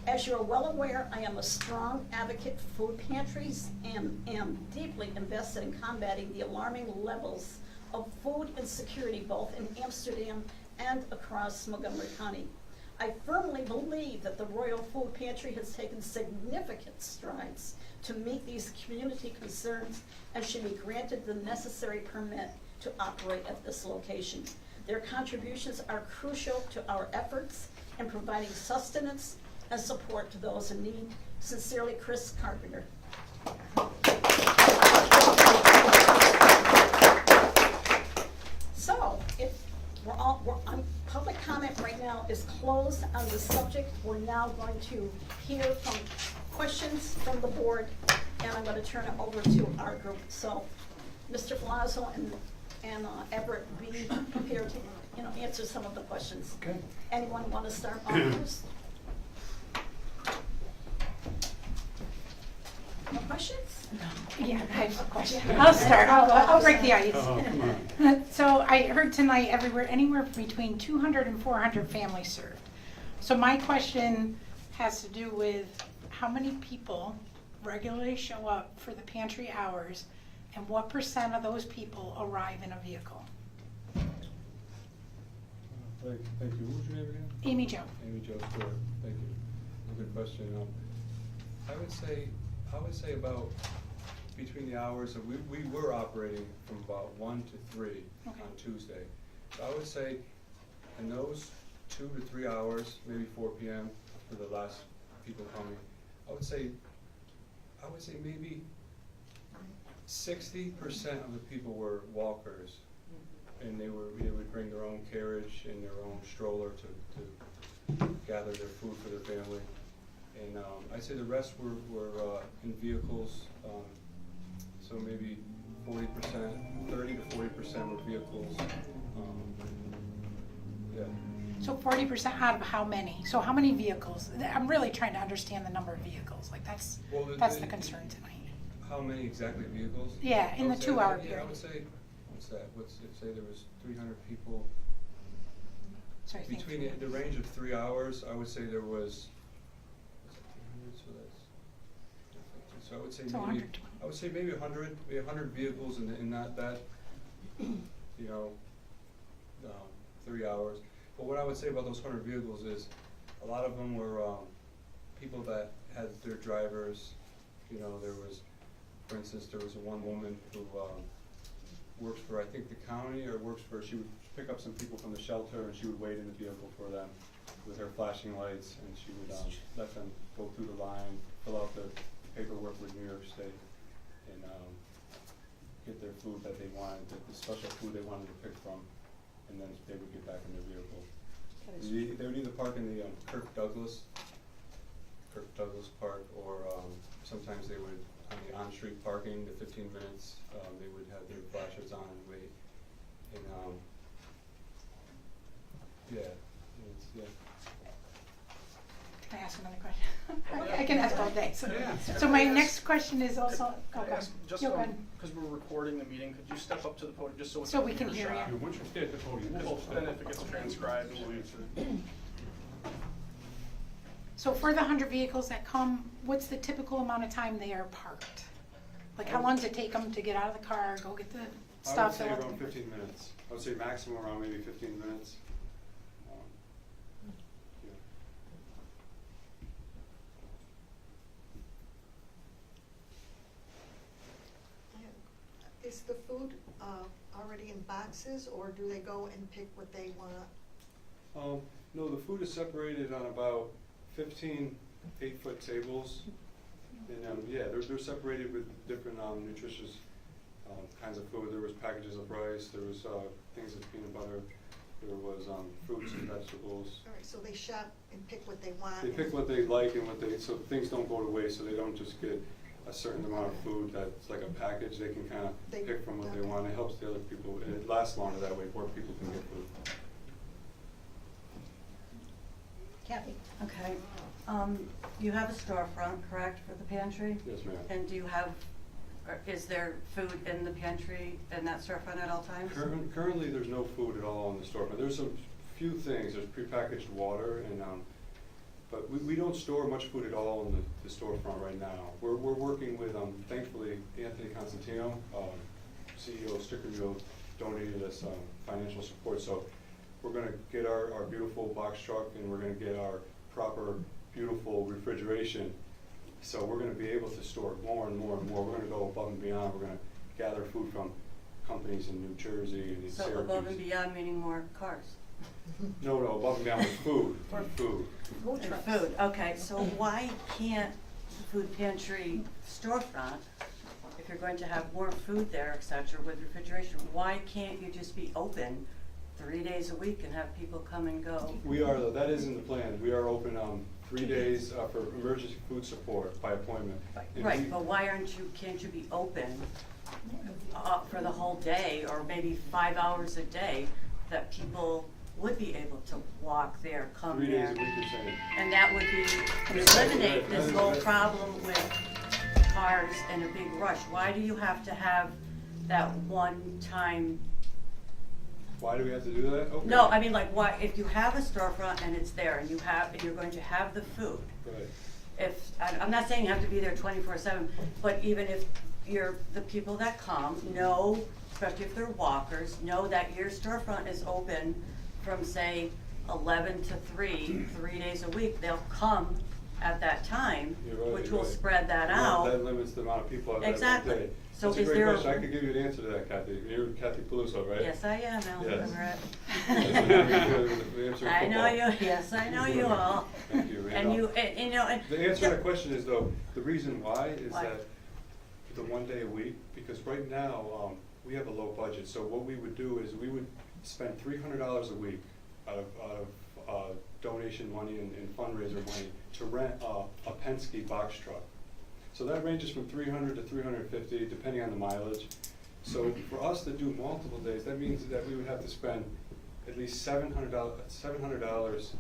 [SPEAKER 1] As you are well aware, I am a strong advocate for food pantries and am deeply invested in combating the alarming levels of food insecurity both in Amsterdam and across Montgomery County. I firmly believe that the Royal Food Pantry has taken significant strides to meet these community concerns and should be granted the necessary permit to operate at this location. Their contributions are crucial to our efforts in providing sustenance and support to those in need. Sincerely, Chris Carpenter. So, if public comment right now is closed on the subject. We're now going to hear from questions from the board, and I'm going to turn it over to our group. So, Mr. Palazzo and Everett, be prepared to answer some of the questions.
[SPEAKER 2] Okay.
[SPEAKER 1] Anyone want to start off first? No questions?
[SPEAKER 11] Yeah, I have a question. I'll start. I'll break the ice.
[SPEAKER 2] Oh, come on.
[SPEAKER 11] So I heard tonight anywhere between 200 and 400 families served. So my question has to do with how many people regularly show up for the pantry hours, and what % of those people arrive in a vehicle?
[SPEAKER 3] Thank you. What was your name again?
[SPEAKER 11] Amy Jo.
[SPEAKER 3] Amy Jo Stewart. Thank you. Good question. I would say about between the hours of, we were operating from about 1 to 3 on Tuesday. So I would say in those 2 to 3 hours, maybe 4 p.m. for the last people coming, I would say maybe 60% of the people were walkers, and they would bring their own carriage and their own stroller to gather their food for their family. And I'd say the rest were in vehicles, so maybe 40%, 30 to 40% were vehicles. Yeah.
[SPEAKER 11] So 40% out of how many? So how many vehicles? I'm really trying to understand the number of vehicles. Like that's the concern tonight.
[SPEAKER 3] How many exactly vehicles?
[SPEAKER 11] Yeah, in the 2 hour period.
[SPEAKER 3] Yeah, I would say, say there was 300 people.
[SPEAKER 11] So I think
[SPEAKER 3] Between the range of 3 hours, I would say there was 300, so I would say
[SPEAKER 11] So
[SPEAKER 3] maybe
[SPEAKER 11] 120.
[SPEAKER 3] I would say maybe 100 vehicles in that 3 hours. But what I would say about those 100 vehicles is a lot of them were people that had their drivers. There was, for instance, there was one woman who works for, I think, the county, or she would pick up some people from the shelter, and she would wait in the vehicle for them with her flashing lights, and she would let them go through the line, fill out the paperwork with New York State, and get their food that they wanted, the special food they wanted to pick from, and then they would get back in their vehicle. They would either park in the Kirk Douglas Park, or sometimes they would, on the on-street parking, the 15 minutes, they would have their flashers on and wait. And
[SPEAKER 11] Can I ask another question? I can ask all day. So my next question is also.
[SPEAKER 12] Just because we're recording the meeting, could you step up to the podium just so
[SPEAKER 11] we can hear you?
[SPEAKER 2] Once you stay at the podium,
[SPEAKER 12] Then if it gets transcribed, we'll answer.
[SPEAKER 11] So for the 100 vehicles that come, what's the typical amount of time they are parked? Like how long does it take them to get out of the car, go get the stuff?
[SPEAKER 3] I would say around 15 minutes. I would say maximum around maybe 15 minutes.
[SPEAKER 13] Is the food already in boxes, or do they go and pick what they want?
[SPEAKER 3] No, the food is separated on about 15 8-foot tables, and they're separated with different nutritious kinds of food. There was packages of rice, there was things of peanut butter, there was fruits and vegetables.
[SPEAKER 13] All right, so they shop and pick what they want.
[SPEAKER 3] They pick what they like and so things don't go to waste, so they don't just get a certain amount of food that's like a package. They can kind of pick from what they want. It helps the other people, and it lasts longer that way. More people can get food.
[SPEAKER 1] Kathy.
[SPEAKER 14] Okay. You have a storefront, correct, for the pantry?
[SPEAKER 3] Yes, ma'am.
[SPEAKER 14] And is there food in the pantry in that storefront at all times?
[SPEAKER 3] Currently, there's no food at all in the storefront. There's a few things. There's prepackaged water, and but we don't store much food at all in the storefront right now. We're working with, thankfully, Anthony Constantino, CEO of Sticker Mule, donated us financial support. So we're gonna get our beautiful box truck, and we're gonna get our proper, beautiful refrigeration. So we're gonna be able to store more and more and more. We're gonna go above and beyond. We're gonna gather food from companies in New Jersey and in
[SPEAKER 14] So
[SPEAKER 3] Syracuse.
[SPEAKER 14] above and beyond meaning more cars?
[SPEAKER 3] No, above and beyond with food, food.
[SPEAKER 1] Food
[SPEAKER 14] And
[SPEAKER 1] trucks.
[SPEAKER 14] food, okay, so why can't the food pantry storefront, if you're going to have more food there, et cetera, with refrigeration, why can't you just be open 3 days a week and have people come and go?
[SPEAKER 3] We are, though, that is in the plan. We are open 3 days for emergency food support by appointment. And
[SPEAKER 14] Right,
[SPEAKER 3] we-
[SPEAKER 14] but why can't you be open for the whole day, or maybe 5 hours a day, that people would be able to walk there, come
[SPEAKER 3] 3 days
[SPEAKER 14] there?
[SPEAKER 3] a week, you're saying.
[SPEAKER 14] And that would be, eliminate this whole problem with cars and a big rush. Why do you have to have that one time?
[SPEAKER 3] Why do we have to do that? Okay.
[SPEAKER 14] No, I mean, like, why, if you have a storefront and it's there and you're going to have the food,
[SPEAKER 3] Right.
[SPEAKER 14] I'm not saying you have to be there 24/7, but even if the people that come know, especially if they're walkers, know that your storefront is open from, say, 11 to 3, 3 days a week, they'll come at that time,
[SPEAKER 3] You're right,
[SPEAKER 14] which
[SPEAKER 3] you're
[SPEAKER 14] will
[SPEAKER 3] right.
[SPEAKER 14] spread that
[SPEAKER 3] Yeah,
[SPEAKER 14] out.
[SPEAKER 3] That limits the amount of people at that day.
[SPEAKER 14] Exactly. So
[SPEAKER 3] That's a
[SPEAKER 14] is
[SPEAKER 3] great
[SPEAKER 14] there a-
[SPEAKER 3] question. I could give you an answer to that, Kathy. You're Kathy Peluso, right?
[SPEAKER 14] Yes, I am, Al,
[SPEAKER 3] Yes.
[SPEAKER 14] Everett.
[SPEAKER 3] The answer
[SPEAKER 14] I
[SPEAKER 3] is
[SPEAKER 14] know
[SPEAKER 3] football.
[SPEAKER 14] you, yes, I know you all.
[SPEAKER 3] Thank you.
[SPEAKER 14] And you, and, you know, and.
[SPEAKER 3] The answer to that question is, though, the reason why is
[SPEAKER 14] Why?
[SPEAKER 3] that the 1 day a week, because right now, we have a low budget, so what we would do is we would spend $300 a week out of donation money and fundraiser money to rent a Penske box truck. So that ranges from $300 to $350, depending on the mileage. So for us to do multiple days, that means that we would have to spend at least $700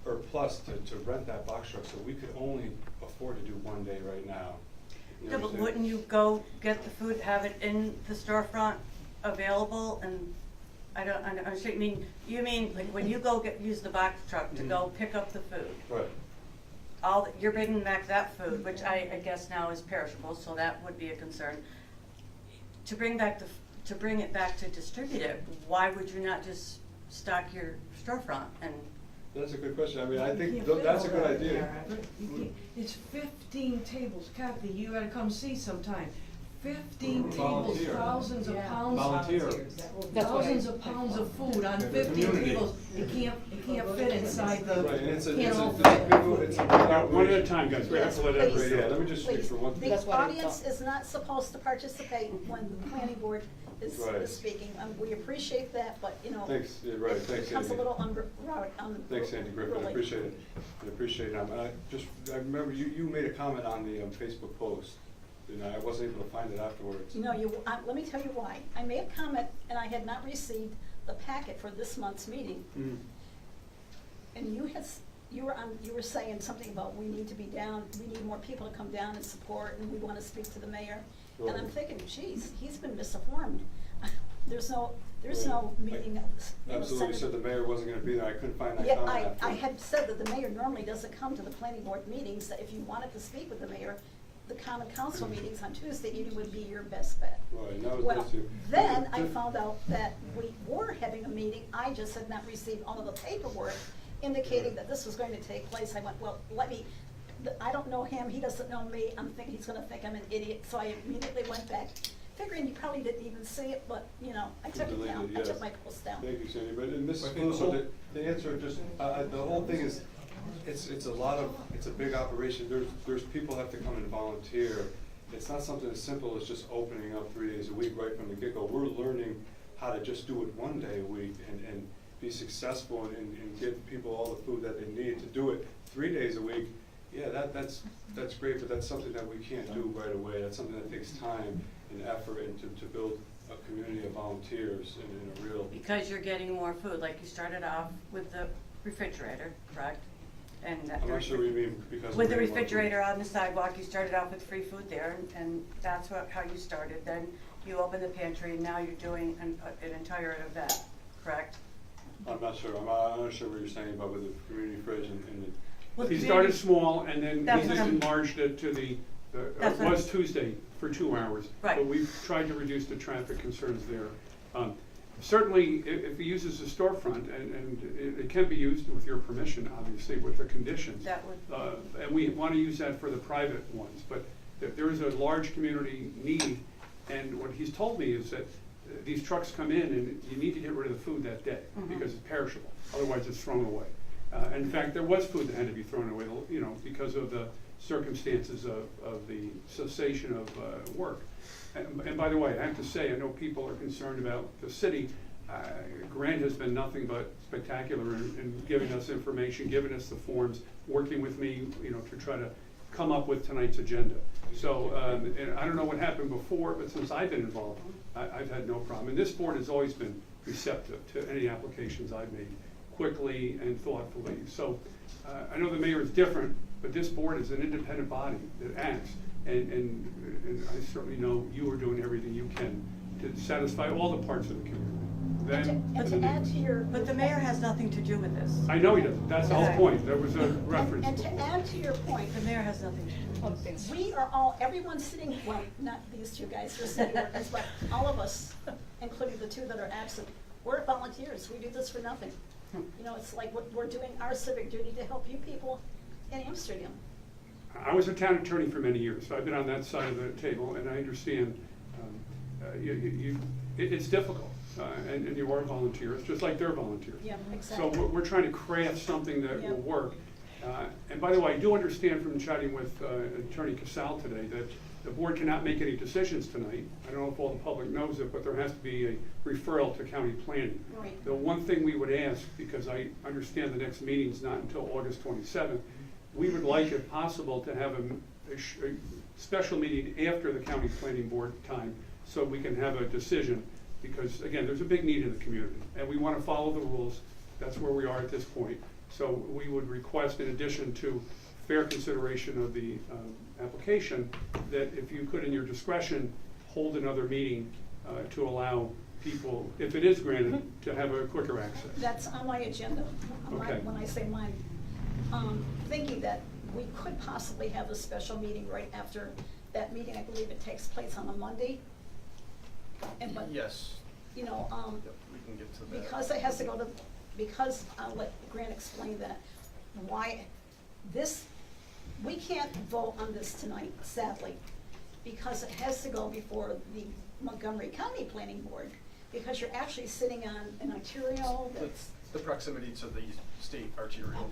[SPEAKER 3] or plus to rent that box truck. So we could only afford to do 1 day right now. You
[SPEAKER 14] No, but
[SPEAKER 3] understand?
[SPEAKER 14] wouldn't you go get the food, have it in the storefront available, and I don't understand, you mean, like, when you go use the box truck to go pick up the food,
[SPEAKER 3] Right.
[SPEAKER 14] you're bringing back that food, which I guess now is perishable, so that would be a concern. To bring it back to distribute it, why would you not just stock your storefront and?
[SPEAKER 3] That's a good question. I mean, I think
[SPEAKER 8] You can't
[SPEAKER 3] that's a
[SPEAKER 8] fit
[SPEAKER 3] good
[SPEAKER 8] all that
[SPEAKER 3] idea.
[SPEAKER 8] there, Everett. You can't- It's 15 tables, Kathy, you gotta come see sometime. 15 tables,
[SPEAKER 3] Volunteer.
[SPEAKER 8] thousands of
[SPEAKER 11] Yeah.
[SPEAKER 8] pounds.
[SPEAKER 3] Volunteer.
[SPEAKER 8] Thousands of pounds of food on 15
[SPEAKER 3] Community.
[SPEAKER 8] tables. It can't fit inside the,
[SPEAKER 3] Right, and it's a
[SPEAKER 8] can't all
[SPEAKER 3] big
[SPEAKER 8] fit.
[SPEAKER 2] One at a time, guys, we have to let
[SPEAKER 1] Please.
[SPEAKER 2] everybody.
[SPEAKER 3] Yeah, let me just speak
[SPEAKER 1] Please,
[SPEAKER 3] for one.
[SPEAKER 1] the
[SPEAKER 4] That's what I
[SPEAKER 1] audience
[SPEAKER 4] thought.
[SPEAKER 1] is not supposed to participate when the planning board is
[SPEAKER 3] Right.
[SPEAKER 1] speaking. We appreciate that, but, you know.
[SPEAKER 3] Thanks, yeah, right,
[SPEAKER 1] it
[SPEAKER 3] thanks,
[SPEAKER 1] becomes a
[SPEAKER 3] Andy.
[SPEAKER 1] little
[SPEAKER 3] Thanks, Andy Griffin, I appreciate it. I appreciate it. I remember you made a comment on the Facebook post, and I wasn't able to find it afterwards.
[SPEAKER 1] No, let me tell you why. I made a comment and I had not received the packet for this month's meeting.
[SPEAKER 3] Mm.
[SPEAKER 1] And you were saying something about we need to be down, we need more people to come down and support, and we wanna speak to the mayor. And I'm
[SPEAKER 3] Right.
[SPEAKER 1] thinking, geez, he's been misinformed. There's no
[SPEAKER 3] Right.
[SPEAKER 1] meeting that was,
[SPEAKER 3] Absolutely, you said the mayor wasn't gonna be there, I couldn't find that
[SPEAKER 1] Yeah,
[SPEAKER 3] comment
[SPEAKER 1] I
[SPEAKER 3] afterwards.
[SPEAKER 1] had said that the mayor normally doesn't come to the planning board meetings, that if you wanted to speak with the mayor, the common council meetings on Tuesday evening would be your best bet.
[SPEAKER 3] Right, and that was
[SPEAKER 1] Well,
[SPEAKER 3] this year.
[SPEAKER 1] then I found out that we were having a meeting, I just had not received all of the paperwork indicating that this was going to take place. I went, well, I don't know him, he doesn't know me, he's gonna think I'm an idiot, so I immediately went back, figuring you probably didn't even see it, but, you know, I took it
[SPEAKER 3] Deleted,
[SPEAKER 1] down, I
[SPEAKER 3] yes.
[SPEAKER 1] took my post down.
[SPEAKER 3] Thank you, Sandy, but in Mrs.
[SPEAKER 12] I think the
[SPEAKER 3] Caluso,
[SPEAKER 12] whole-
[SPEAKER 3] the answer just, the whole thing is, it's a big operation, there's people have to come and volunteer. It's not something as simple as just opening up 3 days a week right from the get-go. We're learning how to just do it 1 day a week and be successful and give people all the food that they need. To do it 3 days a week, yeah, that's great, but that's something that we can't do right away. That's something that takes time and effort and to build a community of volunteers in a real.
[SPEAKER 14] Because you're getting more food, like you started off with the refrigerator, correct? And that
[SPEAKER 3] I'm not sure what you mean because.
[SPEAKER 14] with the
[SPEAKER 3] we're getting more food.
[SPEAKER 14] refrigerator on the sidewalk, you started off with free food there, and that's how you started. Then you opened the pantry, and now you're doing an entire event, correct?
[SPEAKER 3] I'm not sure, I'm not sure what you're saying about with the community fridge and the.
[SPEAKER 14] Well,
[SPEAKER 2] He
[SPEAKER 14] the
[SPEAKER 2] started
[SPEAKER 14] community-
[SPEAKER 2] small and then
[SPEAKER 14] That's
[SPEAKER 2] he
[SPEAKER 14] what
[SPEAKER 2] just
[SPEAKER 14] I'm-
[SPEAKER 2] enlarged it to it
[SPEAKER 14] That's what
[SPEAKER 2] was
[SPEAKER 14] I'm-
[SPEAKER 2] Tuesday for 2 hours.
[SPEAKER 14] Right.
[SPEAKER 2] But we've tried to reduce the traffic concerns there. certainly, if he uses the storefront, and it can be used with your permission, obviously, with the conditions.
[SPEAKER 14] That would,
[SPEAKER 2] And we want to use that for the private ones, but there is a large community need, and what he's told me is that these trucks come in and you need to get rid of the food that day, because it's perishable, otherwise it's thrown away. In fact, there was food that had to be thrown away, you know, because of the circumstances of the cessation of work. And by the way, I have to say, I know people are concerned about the city. Grant has been nothing but spectacular in giving us information, giving us the forms, working with me, you know, to try to come up with tonight's agenda. So, and I don't know what happened before, but since I've been involved, I've had no problem. And this board has always been receptive to any applications I've made, quickly and thoughtfully. So, I know the mayor is different, but this board is an independent body that acts. And I certainly know you are doing everything you can to satisfy all the parts of the community.
[SPEAKER 1] And to add to your.
[SPEAKER 14] but the mayor has nothing to do with this.
[SPEAKER 2] I know he doesn't, that's the whole point, there was a reference.
[SPEAKER 1] And to add to your point,
[SPEAKER 14] The mayor has nothing to do with this.
[SPEAKER 1] we are all, everyone sitting, well, not these two guys who are city workers, but all of us, including the two that are absent, we're volunteers, we do this for nothing. You know, it's like we're doing our civic duty to help you people in Amsterdam.
[SPEAKER 2] I was a town attorney for many years, so I've been on that side of the table, and I understand it's difficult, and you are volunteers, just like they're volunteers.
[SPEAKER 1] Yeah, exactly.
[SPEAKER 2] So we're trying to craft something that will work. And by the way, I do understand from chatting with Attorney Casal today that the board cannot make any decisions tonight. I don't know if all the public knows it, but there has to be a referral to county planning.
[SPEAKER 1] Right.
[SPEAKER 2] The one thing we would ask, because I understand the next meeting's not until August 27th, we would like, if possible, to have a special meeting after the county planning board time so we can have a decision, because again, there's a big need in the community and we want to follow the rules. That's where we are at this point. So we would request, in addition to fair consideration of the application, that if you could, in your discretion, hold another meeting to allow people, if it is granted, to have a quicker access.
[SPEAKER 1] That's on my agenda.
[SPEAKER 2] Okay.
[SPEAKER 1] When I say mine, thinking that we could possibly have a special meeting right after that meeting. I believe it takes place on a Monday. And but,
[SPEAKER 12] Yes.
[SPEAKER 1] you know,
[SPEAKER 12] Yep, we can get to that.
[SPEAKER 1] because it has to go to, because I'll let Grant explain that, why this, we can't vote on this tonight, sadly, because it has to go before the Montgomery County Planning Board, because you're actually sitting on an arterial that's.
[SPEAKER 12] The proximity to the state arterial.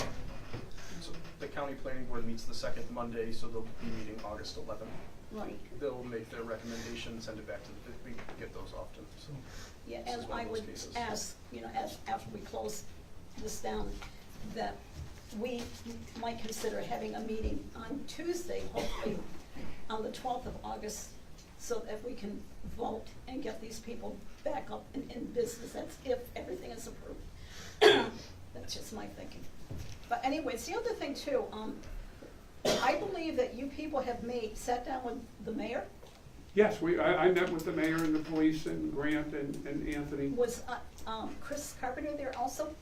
[SPEAKER 12] So the county planning board meets the second Monday, so they'll be meeting August 11th.
[SPEAKER 1] Right.
[SPEAKER 12] They'll make their recommendation, send it back to we get those often, so.
[SPEAKER 1] Yeah,
[SPEAKER 12] this
[SPEAKER 1] and
[SPEAKER 12] is one
[SPEAKER 1] I
[SPEAKER 12] of those
[SPEAKER 1] would
[SPEAKER 12] cases.
[SPEAKER 1] ask, you know, after we close this down, that we might consider having a meeting on Tuesday, hopefully on the 12th of August, so that we can vote and get these people back up in business. That's if everything is approved. That's just my thinking. But anyways, the other thing too, I believe that you people have sat down with the mayor.
[SPEAKER 2] Yes, I met with the mayor and the police and Grant and Anthony.
[SPEAKER 1] Was Chris Carpenter there also?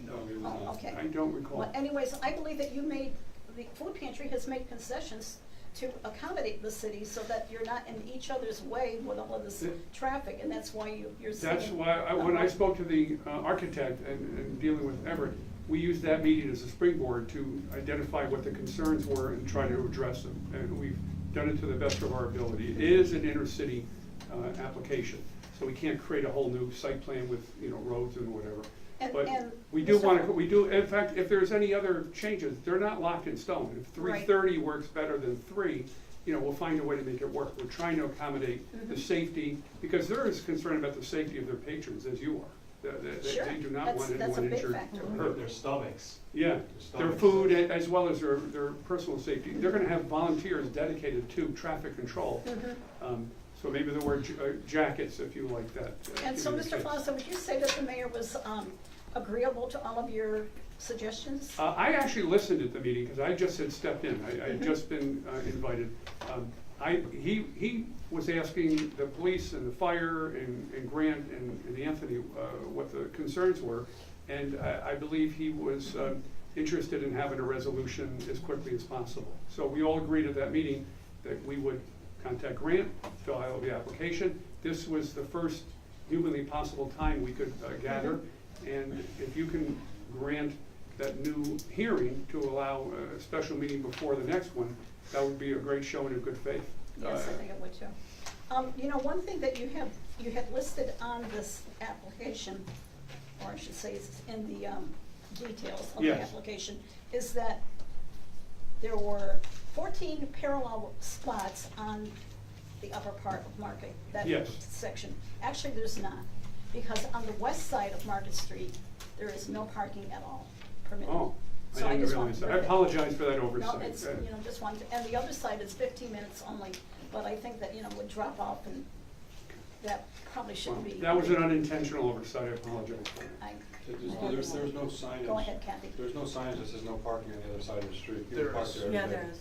[SPEAKER 2] No,
[SPEAKER 1] Oh, okay.
[SPEAKER 2] I don't recall.
[SPEAKER 1] Well, anyways, I believe that the food pantry has made concessions to accommodate the city so that you're not in each other's way with all of this traffic, and that's why you're saying.
[SPEAKER 2] That's why, when I spoke to the architect and dealing with Everett, we used that meeting as a springboard to identify what the concerns were and try to address them. And we've done it to the best of our ability. It is an inner-city application, so we can't create a whole new site plan with, you know, roads and whatever. But we do want to, in fact, if there's any other changes, they're not locked in stone. If 3:30 works better than 3, you know, we'll find a way to make it work. We're trying to accommodate the safety, because they're as concerned about the safety of their patrons as you are. They do not want anyone injured or hurt.
[SPEAKER 3] Their stomachs.
[SPEAKER 2] Yeah, their food as well as their personal safety. They're gonna have volunteers dedicated to traffic control. So maybe there were jackets, if you like that.
[SPEAKER 1] And so, Mr. Foster, would you say that the mayor was agreeable to all of your suggestions?
[SPEAKER 2] I actually listened at the meeting, because I just had stepped in. I had just been invited. He was asking the police and the fire and Grant and Anthony what the concerns were, and I believe he was interested in having a resolution as quickly as possible. So we all agreed at that meeting that we would contact Grant, fill out the application. This was the first humanly possible time we could gather. And if you can grant that new hearing to allow a special meeting before the next one, that would be a great showing of good faith.
[SPEAKER 1] Yes, I think it would too. You know, one thing that you had listed on this application, or I should say it's in the details of the
[SPEAKER 2] Yes.
[SPEAKER 1] application, is that there were 14 parallel spots on the upper part of Market, that
[SPEAKER 2] Yes.
[SPEAKER 1] section. Actually, there's not, because on the west side of Market Street, there is no parking at all permitted.
[SPEAKER 2] Oh, I
[SPEAKER 1] So
[SPEAKER 2] didn't
[SPEAKER 1] just
[SPEAKER 2] realize
[SPEAKER 1] wanted to
[SPEAKER 2] that. I
[SPEAKER 1] bring
[SPEAKER 2] apologize for that oversight.
[SPEAKER 1] No, it's, you know, just wanted, and the other side is 15 minutes only, but I think that, you know, would drop off, and that probably shouldn't be.
[SPEAKER 2] That was an unintentional oversight, I apologize for that.
[SPEAKER 3] There's no signage.
[SPEAKER 1] Go ahead, Kathy.
[SPEAKER 3] There's no signage that says no parking on the other side of the street. You can
[SPEAKER 12] There
[SPEAKER 3] park
[SPEAKER 12] is.
[SPEAKER 3] there every
[SPEAKER 14] Yeah,
[SPEAKER 3] day.
[SPEAKER 14] there is.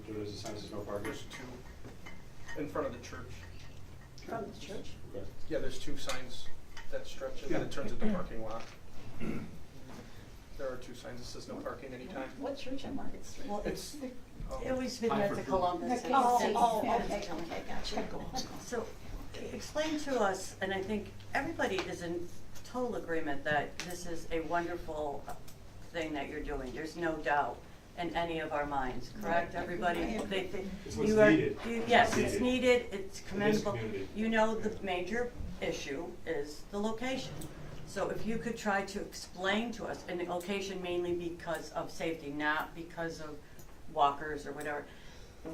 [SPEAKER 3] There is a sign that says no parking?
[SPEAKER 12] There's two in front of the church.
[SPEAKER 1] From the church?
[SPEAKER 3] Okay.
[SPEAKER 12] Yeah, there's two signs that stretch and then it turns into parking lot. There are two signs that says no parking anytime.
[SPEAKER 1] What church on Market Street?
[SPEAKER 14] Well,
[SPEAKER 12] It's,
[SPEAKER 14] It always been at the Columbus.
[SPEAKER 1] Oh,
[SPEAKER 14] It's-
[SPEAKER 1] okay, gotcha.
[SPEAKER 14] So, explain to us, and I think everybody is in total agreement that this is a wonderful thing that you're doing. There's no doubt in any of our minds, correct?
[SPEAKER 1] Right.
[SPEAKER 14] Everybody,
[SPEAKER 3] It's what's
[SPEAKER 14] you are,
[SPEAKER 3] needed.
[SPEAKER 14] yes,
[SPEAKER 3] It's
[SPEAKER 14] it's
[SPEAKER 3] needed.
[SPEAKER 14] needed, it's commendable.
[SPEAKER 3] community.
[SPEAKER 14] You know, the major issue is the location. So if you could try to explain to us, and the location mainly because of safety, not because of walkers or whatever,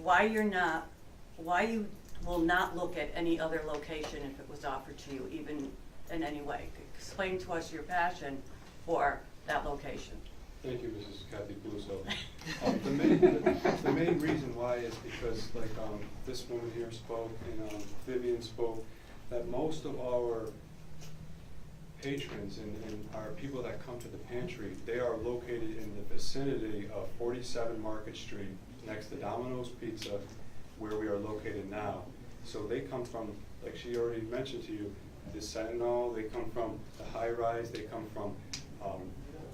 [SPEAKER 14] why you will not look at any other location if it was offered to you, even in any way. Explain to us your passion for that location.
[SPEAKER 3] Thank you, Mrs. Kathy Bluso. The main reason why is because, like, this woman here spoke, and Vivian spoke, that most of our patrons and our people that come to the pantry, they are located in the vicinity of 47 Market Street, next to Domino's Pizza, where we are located now. So they come from, like she already mentioned to you, the Sentinel, they come from the high rise, they come from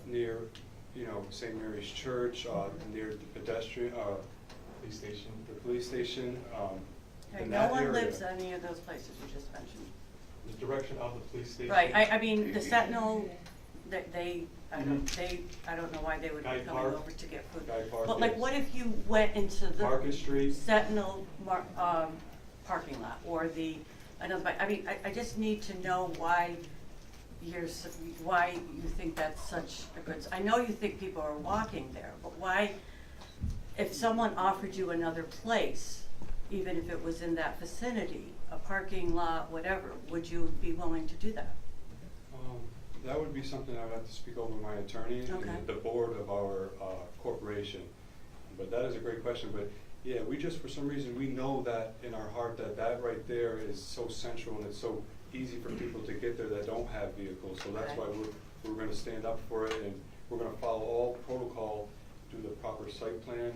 [SPEAKER 3] near, you know, St. Mary's Church, near the pedestrian, police station. The police station,
[SPEAKER 14] Okay,
[SPEAKER 3] in
[SPEAKER 14] no
[SPEAKER 3] that
[SPEAKER 14] one
[SPEAKER 3] area.
[SPEAKER 14] lives in any of those places you just mentioned.
[SPEAKER 3] The direction of the police station.
[SPEAKER 14] Right, I mean, the Sentinel, I don't know why they would be
[SPEAKER 3] Guy
[SPEAKER 14] coming
[SPEAKER 3] Park.
[SPEAKER 14] over to get food.
[SPEAKER 3] Guy Park,
[SPEAKER 14] But like,
[SPEAKER 3] yes.
[SPEAKER 14] what if you went into the
[SPEAKER 3] Market Street.
[SPEAKER 14] Sentinel parking lot, or I mean, I just need to know why why you think that's such a good, I know you think people are walking there, but why, if someone offered you another place, even if it was in that vicinity, a parking lot, whatever, would you be willing to do that?
[SPEAKER 3] That would be something I would have to speak over with my attorney
[SPEAKER 14] Okay.
[SPEAKER 3] and the board of our corporation. But that is a great question, but yeah, we just, for some reason, we know that in our heart that right there is so central and it's so easy for people to get there that don't have vehicles. So that's
[SPEAKER 14] Okay.
[SPEAKER 3] why we're gonna stand up for it, and we're gonna follow all protocol, do the proper site plan.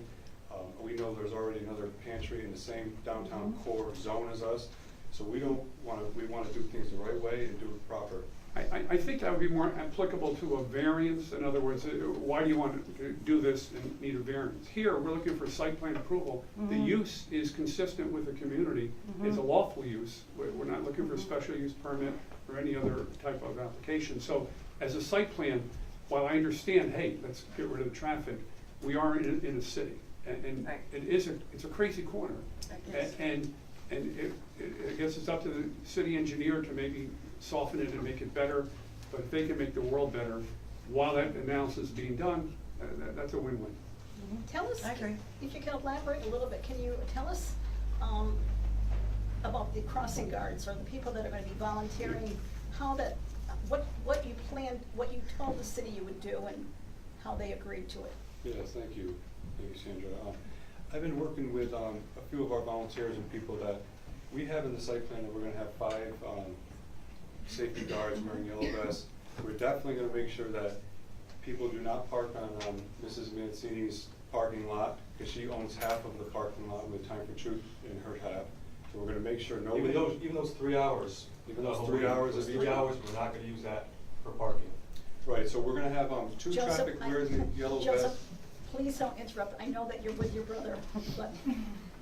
[SPEAKER 3] We know there's already another pantry in the same downtown core zone as us, so we wanna do things the right way and do it proper.
[SPEAKER 2] I think that would be more applicable to a variance. In other words, why do you want to do this and need a variance? Here, we're looking for site plan approval. The use is consistent with the community. It's a lawful use. We're not looking for a special use permit or any other type of application. So as a site plan, while I understand, hey, let's get rid of the traffic, we are in a city. And
[SPEAKER 14] Right.
[SPEAKER 2] it's a crazy corner.
[SPEAKER 14] I guess.
[SPEAKER 2] And I guess it's up to the city engineer to maybe soften it and make it better, but if they can make the world better while that analysis is being done, that's a win-win.
[SPEAKER 1] Tell us,
[SPEAKER 14] I agree.
[SPEAKER 1] if you can elaborate a little bit, can you tell us about the crossing guards or the people that are gonna be volunteering, how that, what you planned, what you told the city you would do and how they agreed to it?
[SPEAKER 3] Yes, thank you, Sandra. I've been working with a few of our volunteers and people that we have in the site plan that we're gonna have 5 safety guards wearing yellow vests. We're definitely gonna make sure that people do not park on Mrs. Mancini's parking lot, because she owns half of the parking lot with Time for Truth in her half. So we're gonna make sure nobody.
[SPEAKER 15] Even those 3 hours.
[SPEAKER 3] Even those 3 hours of
[SPEAKER 15] Those
[SPEAKER 3] each.
[SPEAKER 15] 3 hours, we're not gonna use that for parking.
[SPEAKER 3] Right, so we're gonna have 2
[SPEAKER 1] Joseph,
[SPEAKER 3] traffic wearing the yellow
[SPEAKER 1] Joseph,
[SPEAKER 3] vests.
[SPEAKER 1] please don't interrupt. I know that you're with your brother, but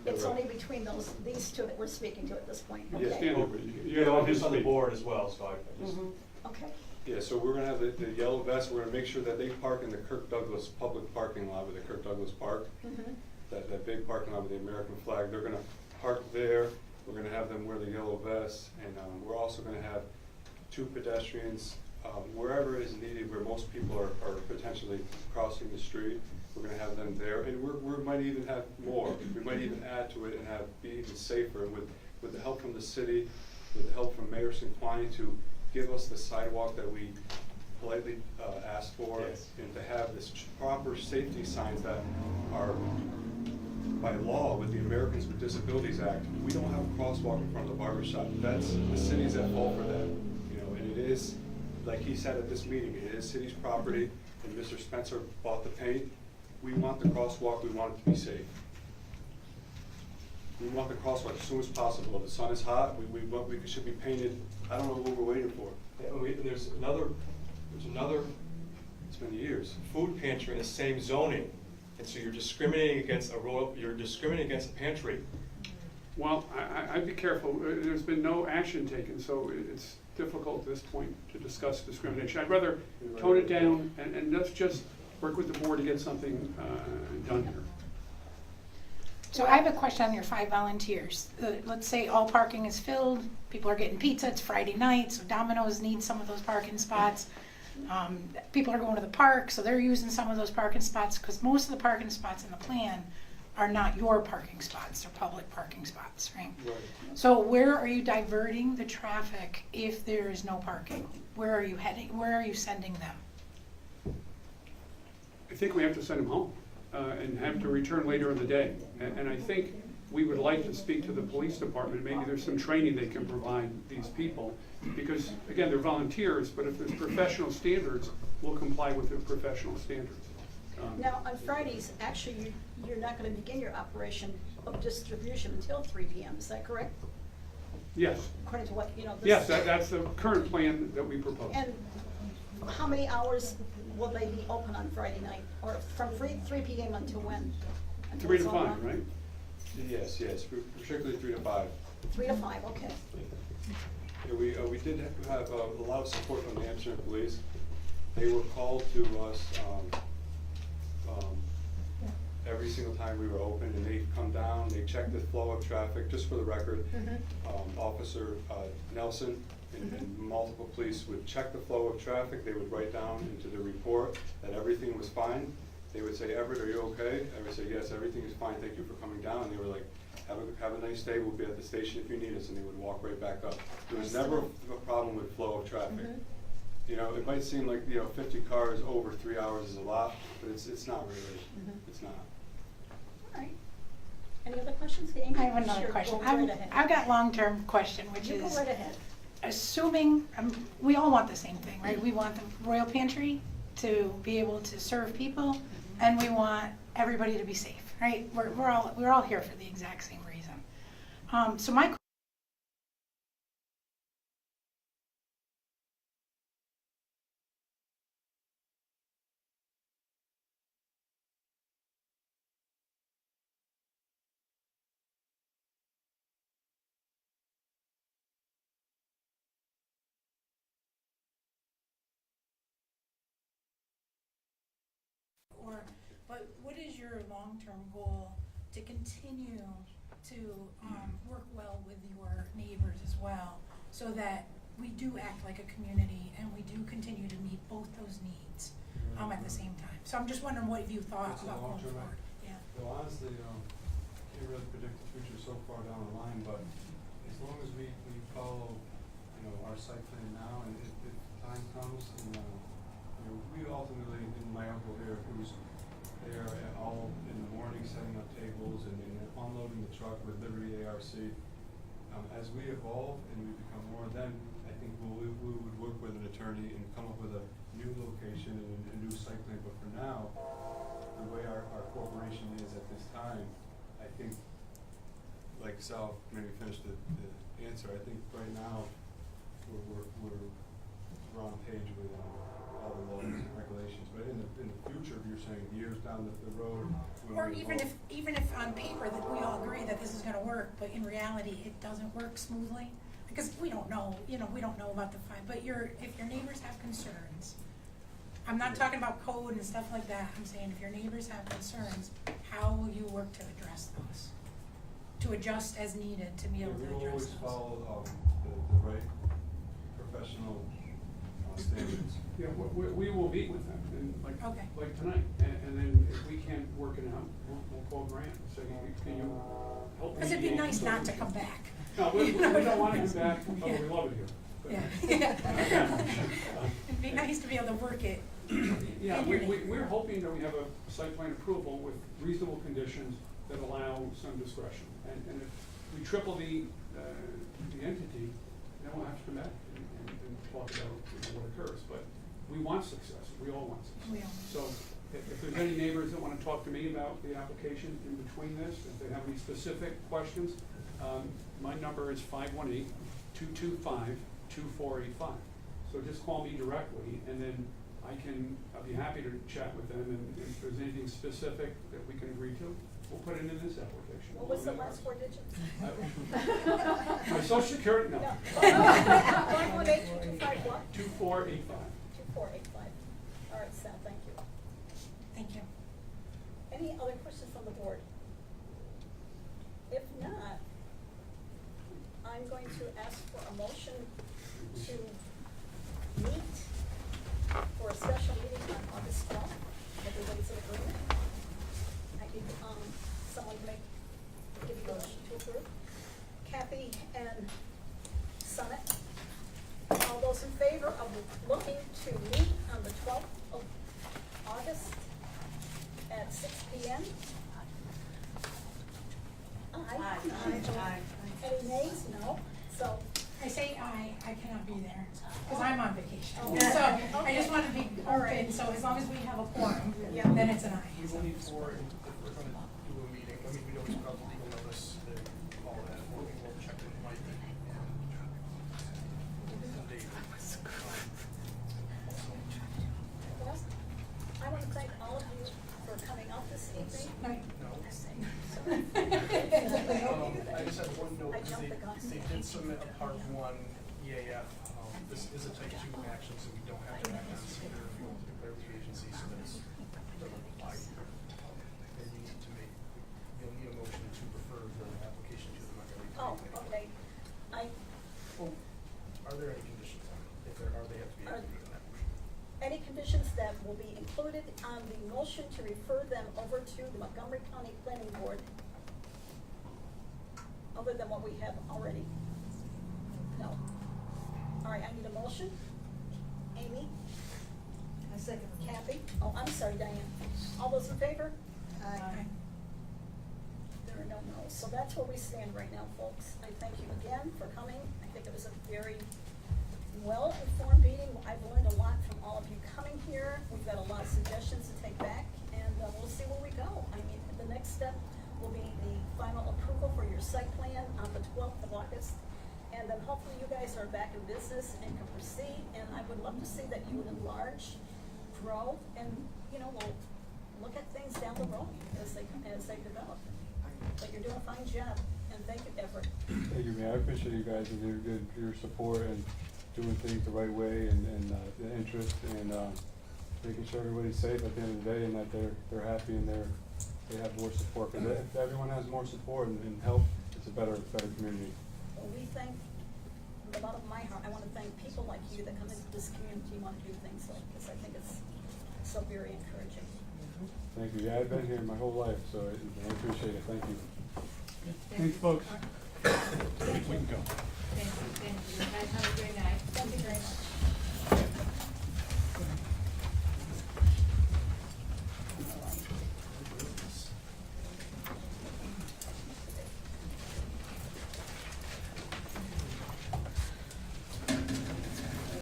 [SPEAKER 1] It's
[SPEAKER 3] Right.
[SPEAKER 1] only between these two that we're speaking to at this point,
[SPEAKER 2] Yeah,
[SPEAKER 1] okay?
[SPEAKER 2] stand over. You
[SPEAKER 15] You
[SPEAKER 2] got all
[SPEAKER 15] have
[SPEAKER 2] his
[SPEAKER 15] this on the
[SPEAKER 2] speed.
[SPEAKER 15] board as well, so I just.
[SPEAKER 1] Okay.
[SPEAKER 3] Yeah, so we're gonna have the yellow vests, we're gonna make sure that they park in the Kirk Douglas public parking lot with the Kirk Douglas Park.
[SPEAKER 1] Mhm.
[SPEAKER 3] That big parking lot with the American flag, they're gonna park there, we're gonna have them wear the yellow vests, and, we're also gonna have 2 pedestrians, wherever it is needed, where most people are potentially crossing the street, we're gonna have them there, and we might even have more, we might even add to it and be even safer, and with the help from the city, with the help from Mayor Sinquani to give us the sidewalk that we politely asked for,
[SPEAKER 15] Yes.
[SPEAKER 3] and to have this proper safety signs that are by law with the Americans with Disabilities Act. We don't have a crosswalk in front of the barber shop. That's the city's at fault for that, you know, and it is, like he said at this meeting, it is city's property, and Mr. Spencer bought the paint. We want the crosswalk, we want it to be safe. We want the crosswalk as soon as possible. If the sun is hot, we should be painted. I don't know what we're waiting for.
[SPEAKER 15] And there's another,
[SPEAKER 3] It's been years.
[SPEAKER 15] food pantry in the same zoning, and so you're discriminating against a pantry.
[SPEAKER 2] Well, I'd be careful. There's been no action taken, so it's difficult at this point to discuss discrimination. I'd rather tone it down and let's just work with the board to get something done here.
[SPEAKER 11] So I have a question on your 5 volunteers. Let's say all parking is filled, people are getting pizza, it's Friday night, so Domino's needs some of those parking spots. People are going to the park, so they're using some of those parking spots, because most of the parking spots in the plan are not your parking spots, they're public parking spots, right?
[SPEAKER 3] Right.
[SPEAKER 11] So where are you diverting the traffic if there is no parking? Where are you heading, where are you sending them?
[SPEAKER 2] I think we have to send them home and have to return later in the day. And I think we would like to speak to the police department. Maybe there's some training they can provide these people. Because, again, they're volunteers, but if there's professional standards, we'll comply with the professional standards.
[SPEAKER 1] Now, on Fridays, actually, you're not gonna begin your operation of distribution until 3 p.m., is that correct?
[SPEAKER 2] Yes.
[SPEAKER 1] According to what, you know, this.
[SPEAKER 2] Yes, that's the current plan that we propose.
[SPEAKER 1] And how many hours will they be open on Friday night? Or from 3 p.m. until when? Until
[SPEAKER 2] 3 to
[SPEAKER 1] it's all
[SPEAKER 2] 5,
[SPEAKER 1] done?
[SPEAKER 2] right?
[SPEAKER 3] Yes, particularly 3 to 5.
[SPEAKER 1] 3 to 5, okay.
[SPEAKER 3] Yeah, we did have a lot of support from the Amsterdam police. They were called to us every single time we were open, and they come down, they check the flow of traffic, just for the record. Officer Nelson and multiple police would check the flow of traffic. They would write down into the report that everything was fine. They would say, "Everett, are you okay?" I would say, "Yes, everything is fine, thank you for coming down." And they were like, have a nice day, we'll be at the station if you need us," and they would walk right back up. There was never a problem with flow of traffic. You know, it might seem like, 50 cars over 3 hours is a lot, but it's not really, it's not.
[SPEAKER 1] All right. Any other questions? Amy?
[SPEAKER 11] I have another
[SPEAKER 1] Sure,
[SPEAKER 11] question.
[SPEAKER 1] go right ahead.
[SPEAKER 11] I've got long-term question, which
[SPEAKER 1] You
[SPEAKER 11] is,
[SPEAKER 1] go right ahead.
[SPEAKER 11] assuming, we all want the same thing, right? We want the Royal Pantry to be able to serve people, and we want everybody to be safe, right? We're all here for the exact same reason. So my But what is your long-term goal to continue to work well with your neighbors as well, so that we do act like a community and we do continue to meet both those needs at the same time? So I'm just wondering what you thought
[SPEAKER 16] It's a
[SPEAKER 11] about going
[SPEAKER 16] long-term
[SPEAKER 11] forward. Yeah.
[SPEAKER 16] Well, honestly, can't really predict the future so far down the line, but as long as we follow, our site plan now, and if time comes, and, we ultimately, and my uncle here, who's there all in the morning setting up tables and unloading the truck with Liberty ARC, as we evolve and we become more, then I think we would work with an attorney and come up with a new location and a new site plan. But for now, the way our corporation is at this time, I think, like Sal maybe finished the answer, I think right now we're we're on page with all the laws and regulations. But in the future, if you're saying years down the road. when
[SPEAKER 11] Or
[SPEAKER 16] we
[SPEAKER 11] even
[SPEAKER 16] vote-
[SPEAKER 11] if on paper that we all agree that this is gonna work, but in reality, it doesn't work smoothly. Because we don't know, we don't know about the fine, but if your neighbors have concerns, I'm not talking about code and stuff like that, I'm saying if your neighbors have concerns, how will you work to address those? To adjust as needed to be able to
[SPEAKER 16] We will
[SPEAKER 11] address
[SPEAKER 16] always
[SPEAKER 11] those?
[SPEAKER 16] follow the right professional standards.
[SPEAKER 2] Yeah, we will meet with them, and
[SPEAKER 11] Okay.
[SPEAKER 2] like tonight, and then if we can't work it out, we'll call Grant, and say, can you help me?
[SPEAKER 11] Cause it'd be nice not to come back.
[SPEAKER 2] No, we don't want to come back, but
[SPEAKER 11] Yeah.
[SPEAKER 2] we love it here. But-
[SPEAKER 11] Yeah. It'd be nice to be able to work it.
[SPEAKER 2] Yeah,
[SPEAKER 11] in your neighborhood.
[SPEAKER 2] we're hoping that we have a site plan approval with reasonable conditions that allow some discretion. And if we triple the entity, then we'll have to come back and talk about what occurs. But we want success, we all want success.
[SPEAKER 11] We all.
[SPEAKER 2] So if there's any neighbors that want to talk to me about the application in between this, if they have any specific questions, my number is 518-225-2485. So just call me directly, and then I'll be happy to chat with them, and if there's anything specific that we can agree to, we'll put it in this application.
[SPEAKER 1] What was the last four digits?
[SPEAKER 2] My social security, no.
[SPEAKER 1] 518-225 what?
[SPEAKER 2] 2485.
[SPEAKER 1] 2485. All right, Sal, thank you.
[SPEAKER 11] Thank you.
[SPEAKER 1] Any other questions from the board? If not, I'm going to ask for a motion to meet for a special meeting on August 12th. Everybody's in agreement? I need, someone to give you a motion to approve. Kathy and Summit. All those in favor of looking to meet on the 12th of August at 6 p.m.? Aye.
[SPEAKER 14] Aye.
[SPEAKER 1] Any nays? No. So,
[SPEAKER 11] I say I cannot be there, cause I'm on vacation.
[SPEAKER 1] Oh.
[SPEAKER 11] So I
[SPEAKER 1] Okay.
[SPEAKER 11] just wanna be open, so as long as we have a quorum,
[SPEAKER 1] Yeah.
[SPEAKER 11] then it's an aye.
[SPEAKER 12] We will need for, if we're gonna do a meeting, I mean, we always put out the legal notice and all that, or we will check with Mike and David.
[SPEAKER 1] well, I want to thank all of you for coming out this evening.
[SPEAKER 11] Right.
[SPEAKER 12] No.
[SPEAKER 1] Sorry.
[SPEAKER 12] I just have one note,
[SPEAKER 1] I
[SPEAKER 12] because
[SPEAKER 1] jumped the gun.
[SPEAKER 12] they did submit a part one EAF. This is a type 2 action, so we don't have to act on secret if you want to declare with the agency, so that it's doesn't apply. And you need to make, you'll need a motion to refer the application to the Montgomery
[SPEAKER 1] Oh,
[SPEAKER 12] County.
[SPEAKER 1] okay.
[SPEAKER 12] Are there any conditions on it? If there are, they have to be included in that motion.
[SPEAKER 1] Any conditions that will be included on the motion to refer them over to the Montgomery County Planning Board, other than what we have already? No. All right, I need a motion. Amy?
[SPEAKER 13] I second.
[SPEAKER 1] Kathy? Oh, I'm sorry, Diane. All those in favor?
[SPEAKER 13] Aye.
[SPEAKER 1] There are no no's. So that's where we stand right now, folks. I thank you again for coming. I think it was a very well-informed meeting. I've learned a lot from all of you coming here. We've got a lot of suggestions to take back, and we'll see where we go. I mean, the next step will be the final approval for your site plan on the 12th of August. And then hopefully you guys are back in business and can proceed. And I would love to see that you would enlarge, grow, and, we'll look at things down the road as they develop. But you're doing a fine job, and thank you, Everett.
[SPEAKER 16] Thank you, man. I appreciate you guys and your support and doing things the right way and the interest and making sure everybody's safe at the end of the day and that they're happy and they have more support. Because if everyone has more support and help, it's a better community.
[SPEAKER 1] Well, we thank, from the bottom of my heart, I want to thank people like you that come into this community and want to do things like this. I think it's so very encouraging.
[SPEAKER 16] Thank you. Yeah, I've been here my whole life, so I appreciate it. Thank you.
[SPEAKER 2] Thanks, folks.
[SPEAKER 1] Thank you.